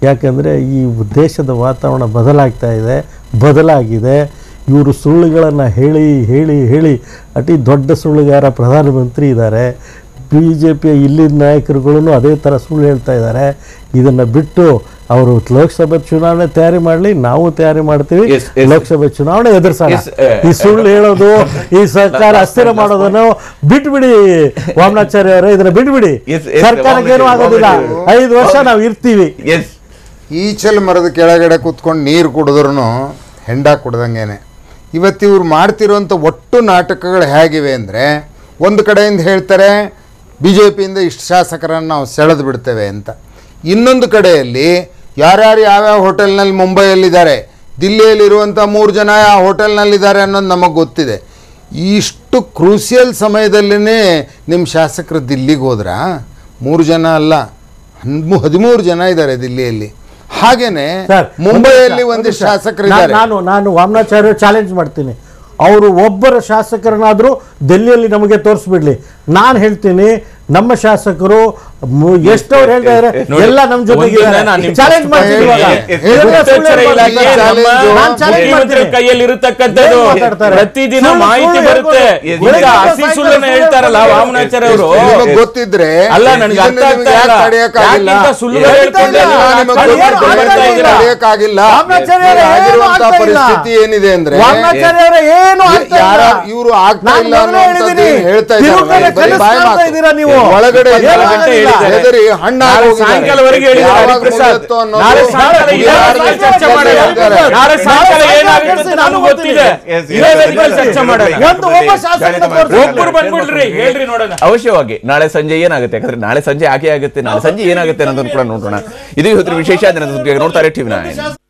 ಯಾಕಂದರೆ ಈ ದೇಶದ ವಾತಾವರಣ ಬದಲಾಗಿದೆ. ಇವರು ಸುಳ್ಳುಗಳನ್ನು ಹೇಳಿ ಅತಿ ದೊಡ್ಡ ಸುಳ್ಳುಗಾರ ಪ್ರಧಾನಮಂತ್ರಿ ಇದ್ದಾರೆ. BJPಯ ಇಲ್ಲಿನ ನಾಯಕರುಗಳು ಅದೇ ಥರ ಸುಳ್ಳು ಹೇಳ್ತಾ ಇದ್ದಾರೆ. ಇದನ್ನು ಬಿಟ್ಟು ಅವರು ಲೋಕಸಭೆ ಚುನಾವಣೆ ತಯಾರಿ ಮಾಡಲಿ, ನಾವು ತಯಾರಿ ಮಾಡ್ತೀವಿ, ಲೋಕಸಭೆ ಚುನಾವಣೆ ಎದುರಿಸೋಣ. ಈ ಸುಳ್ಳು ಹೇಳೋದು, ಈ ಸರ್ಕಾರ ಅಸ್ಥಿರ ಮಾಡೋದನ್ನು ಬಿಟ್ಬಿಡಿ ವಾಮನಾಚಾರ್ಯ ಅವರೇ, ಇದನ್ನ ಬಿಟ್ಬಿಡಿ. ಸರ್ಕಾರಕ್ಕೆ ಏನೂ ಆಗೋದಿಲ್ಲ, 5 ವರ್ಷ ನಾವು ಇರ್ತೀವಿ. ಈಚಲ್ ಮರದ ಕೆಳಗಡೆ ಕೂತ್ಕೊಂಡು ನೀರು ಕುಡಿದ್ರೂ ಹೆಂಡ ಕುಡ್ದಂಗೆನೆ. ಇವತ್ತು ಇವ್ರು ಮಾಡ್ತಿರೋಂಥ ಒಟ್ಟು ನಾಟಕಗಳು ಹೇಗಿವೆ ಅಂದರೆ, ಒಂದು ಕಡೆಯಿಂದ ಹೇಳ್ತಾರೆ ಬಿ ಜೆ ಪಿಯಿಂದ ಇಷ್ಟು ಶಾಸಕರನ್ನು ನಾವು ಸೆಳೆದು ಬಿಡ್ತೇವೆ ಅಂತ. ಇನ್ನೊಂದು ಕಡೆಯಲ್ಲಿ ಯಾರ್ಯಾರು ಯಾವ್ಯಾವ ಹೋಟೆಲ್ನಲ್ಲಿ ಮುಂಬೈಯಲ್ಲಿದ್ದಾರೆ, ದಿಲ್ಲಿಯಲ್ಲಿರುವಂಥ 3 ಜನ ಆ ಹೋಟೆಲ್ನಲ್ಲಿದ್ದಾರೆ ಅನ್ನೋದು ನಮಗೆ ಗೊತ್ತಿದೆ. ಇಷ್ಟು ಕ್ರೂಸಿಯಲ್ ಸಮಯದಲ್ಲೇ ನಿಮ್ಮ ಶಾಸಕರು ದಿಲ್ಲಿಗೆ ಹೋದ್ರಾ? 3 ಜನ ಅಲ್ಲ, 13 ಜನ ಇದ್ದಾರೆ ದಿಲ್ಲಿಯಲ್ಲಿ. ಹಾಗೇನೆ ಮುಂಬೈಯಲ್ಲಿ ಒಂದಿಷ್ಟು ಶಾಸಕರಿದ್ದಾರೆ. ನಾನು ವಾಮನಾಚಾರ್ಯ ಚಾಲೆಂಜ್ ಮಾಡ್ತೀನಿ, ಅವರು ಒಬ್ಬರ ಶಾಸಕರನ್ನಾದರೂ ಡೆಲ್ಲಿಯಲ್ಲಿ ನಮಗೆ ತೋರಿಸ್ಬಿಡ್ಲಿ. ನಾನು ಹೇಳ್ತೀನಿ, ನಮ್ಮ ಶಾಸಕರು ಎಷ್ಟವ್ರು ಹೇಳ್ತಾರೆ ಎಲ್ಲ ನಮ್ಮ ಜೊತೆಗೆ ಚಾಲೆಂಜ್ ಮಾಡ್ತೀನಿ. ಕೈಯಲ್ಲಿರತಕ್ಕಂಥದ್ದು ಪ್ರತಿದಿನ ಮಾಹಿತಿ ಬರುತ್ತೆ. ಹಸಿ ಸುಳ್ಳನ್ನ ಹೇಳ್ತಾರಲ್ಲ ವಾಮನಾಚಾರ್ಯ ಅವರು, ಗೊತ್ತಿದ್ರೆ ಅಲ್ಲ ನನಗೆ ಅರ್ಥ ಆಗ್ತಾ ಇಲ್ಲ. ಸುಳ್ಳು ಪರಿಸ್ಥಿತಿ ಏನಿದೆ ಅಂದ್ರೆ ಇವರು ಆಗ್ತಾ ಇಲ್ಲ ಹೇಳ್ತಾ ಇದ್ದಾರೆ. ಒಳಗಡೆ ಹೆದರಿ ಸಾಯಂಕಾಲವರೆಗೆ ಅವಶ್ಯವಾಗಿ ನಾಳೆ ಸಂಜೆ ಏನಾಗುತ್ತೆ, ಯಾಕಂದ್ರೆ ನಾಳೆ ಸಂಜೆ ಆಗಿ ಆಗುತ್ತೆ, ನಾಳೆ ಸಂಜೆ ಏನಾಗುತ್ತೆ ಅನ್ನೋದನ್ನು ಕೂಡ ನೋಡೋಣ. ಇದು ಇವತ್ತಿನ ವಿಶೇಷ. ನೋಡ್ತಾರೆ ಟಿವಿ9.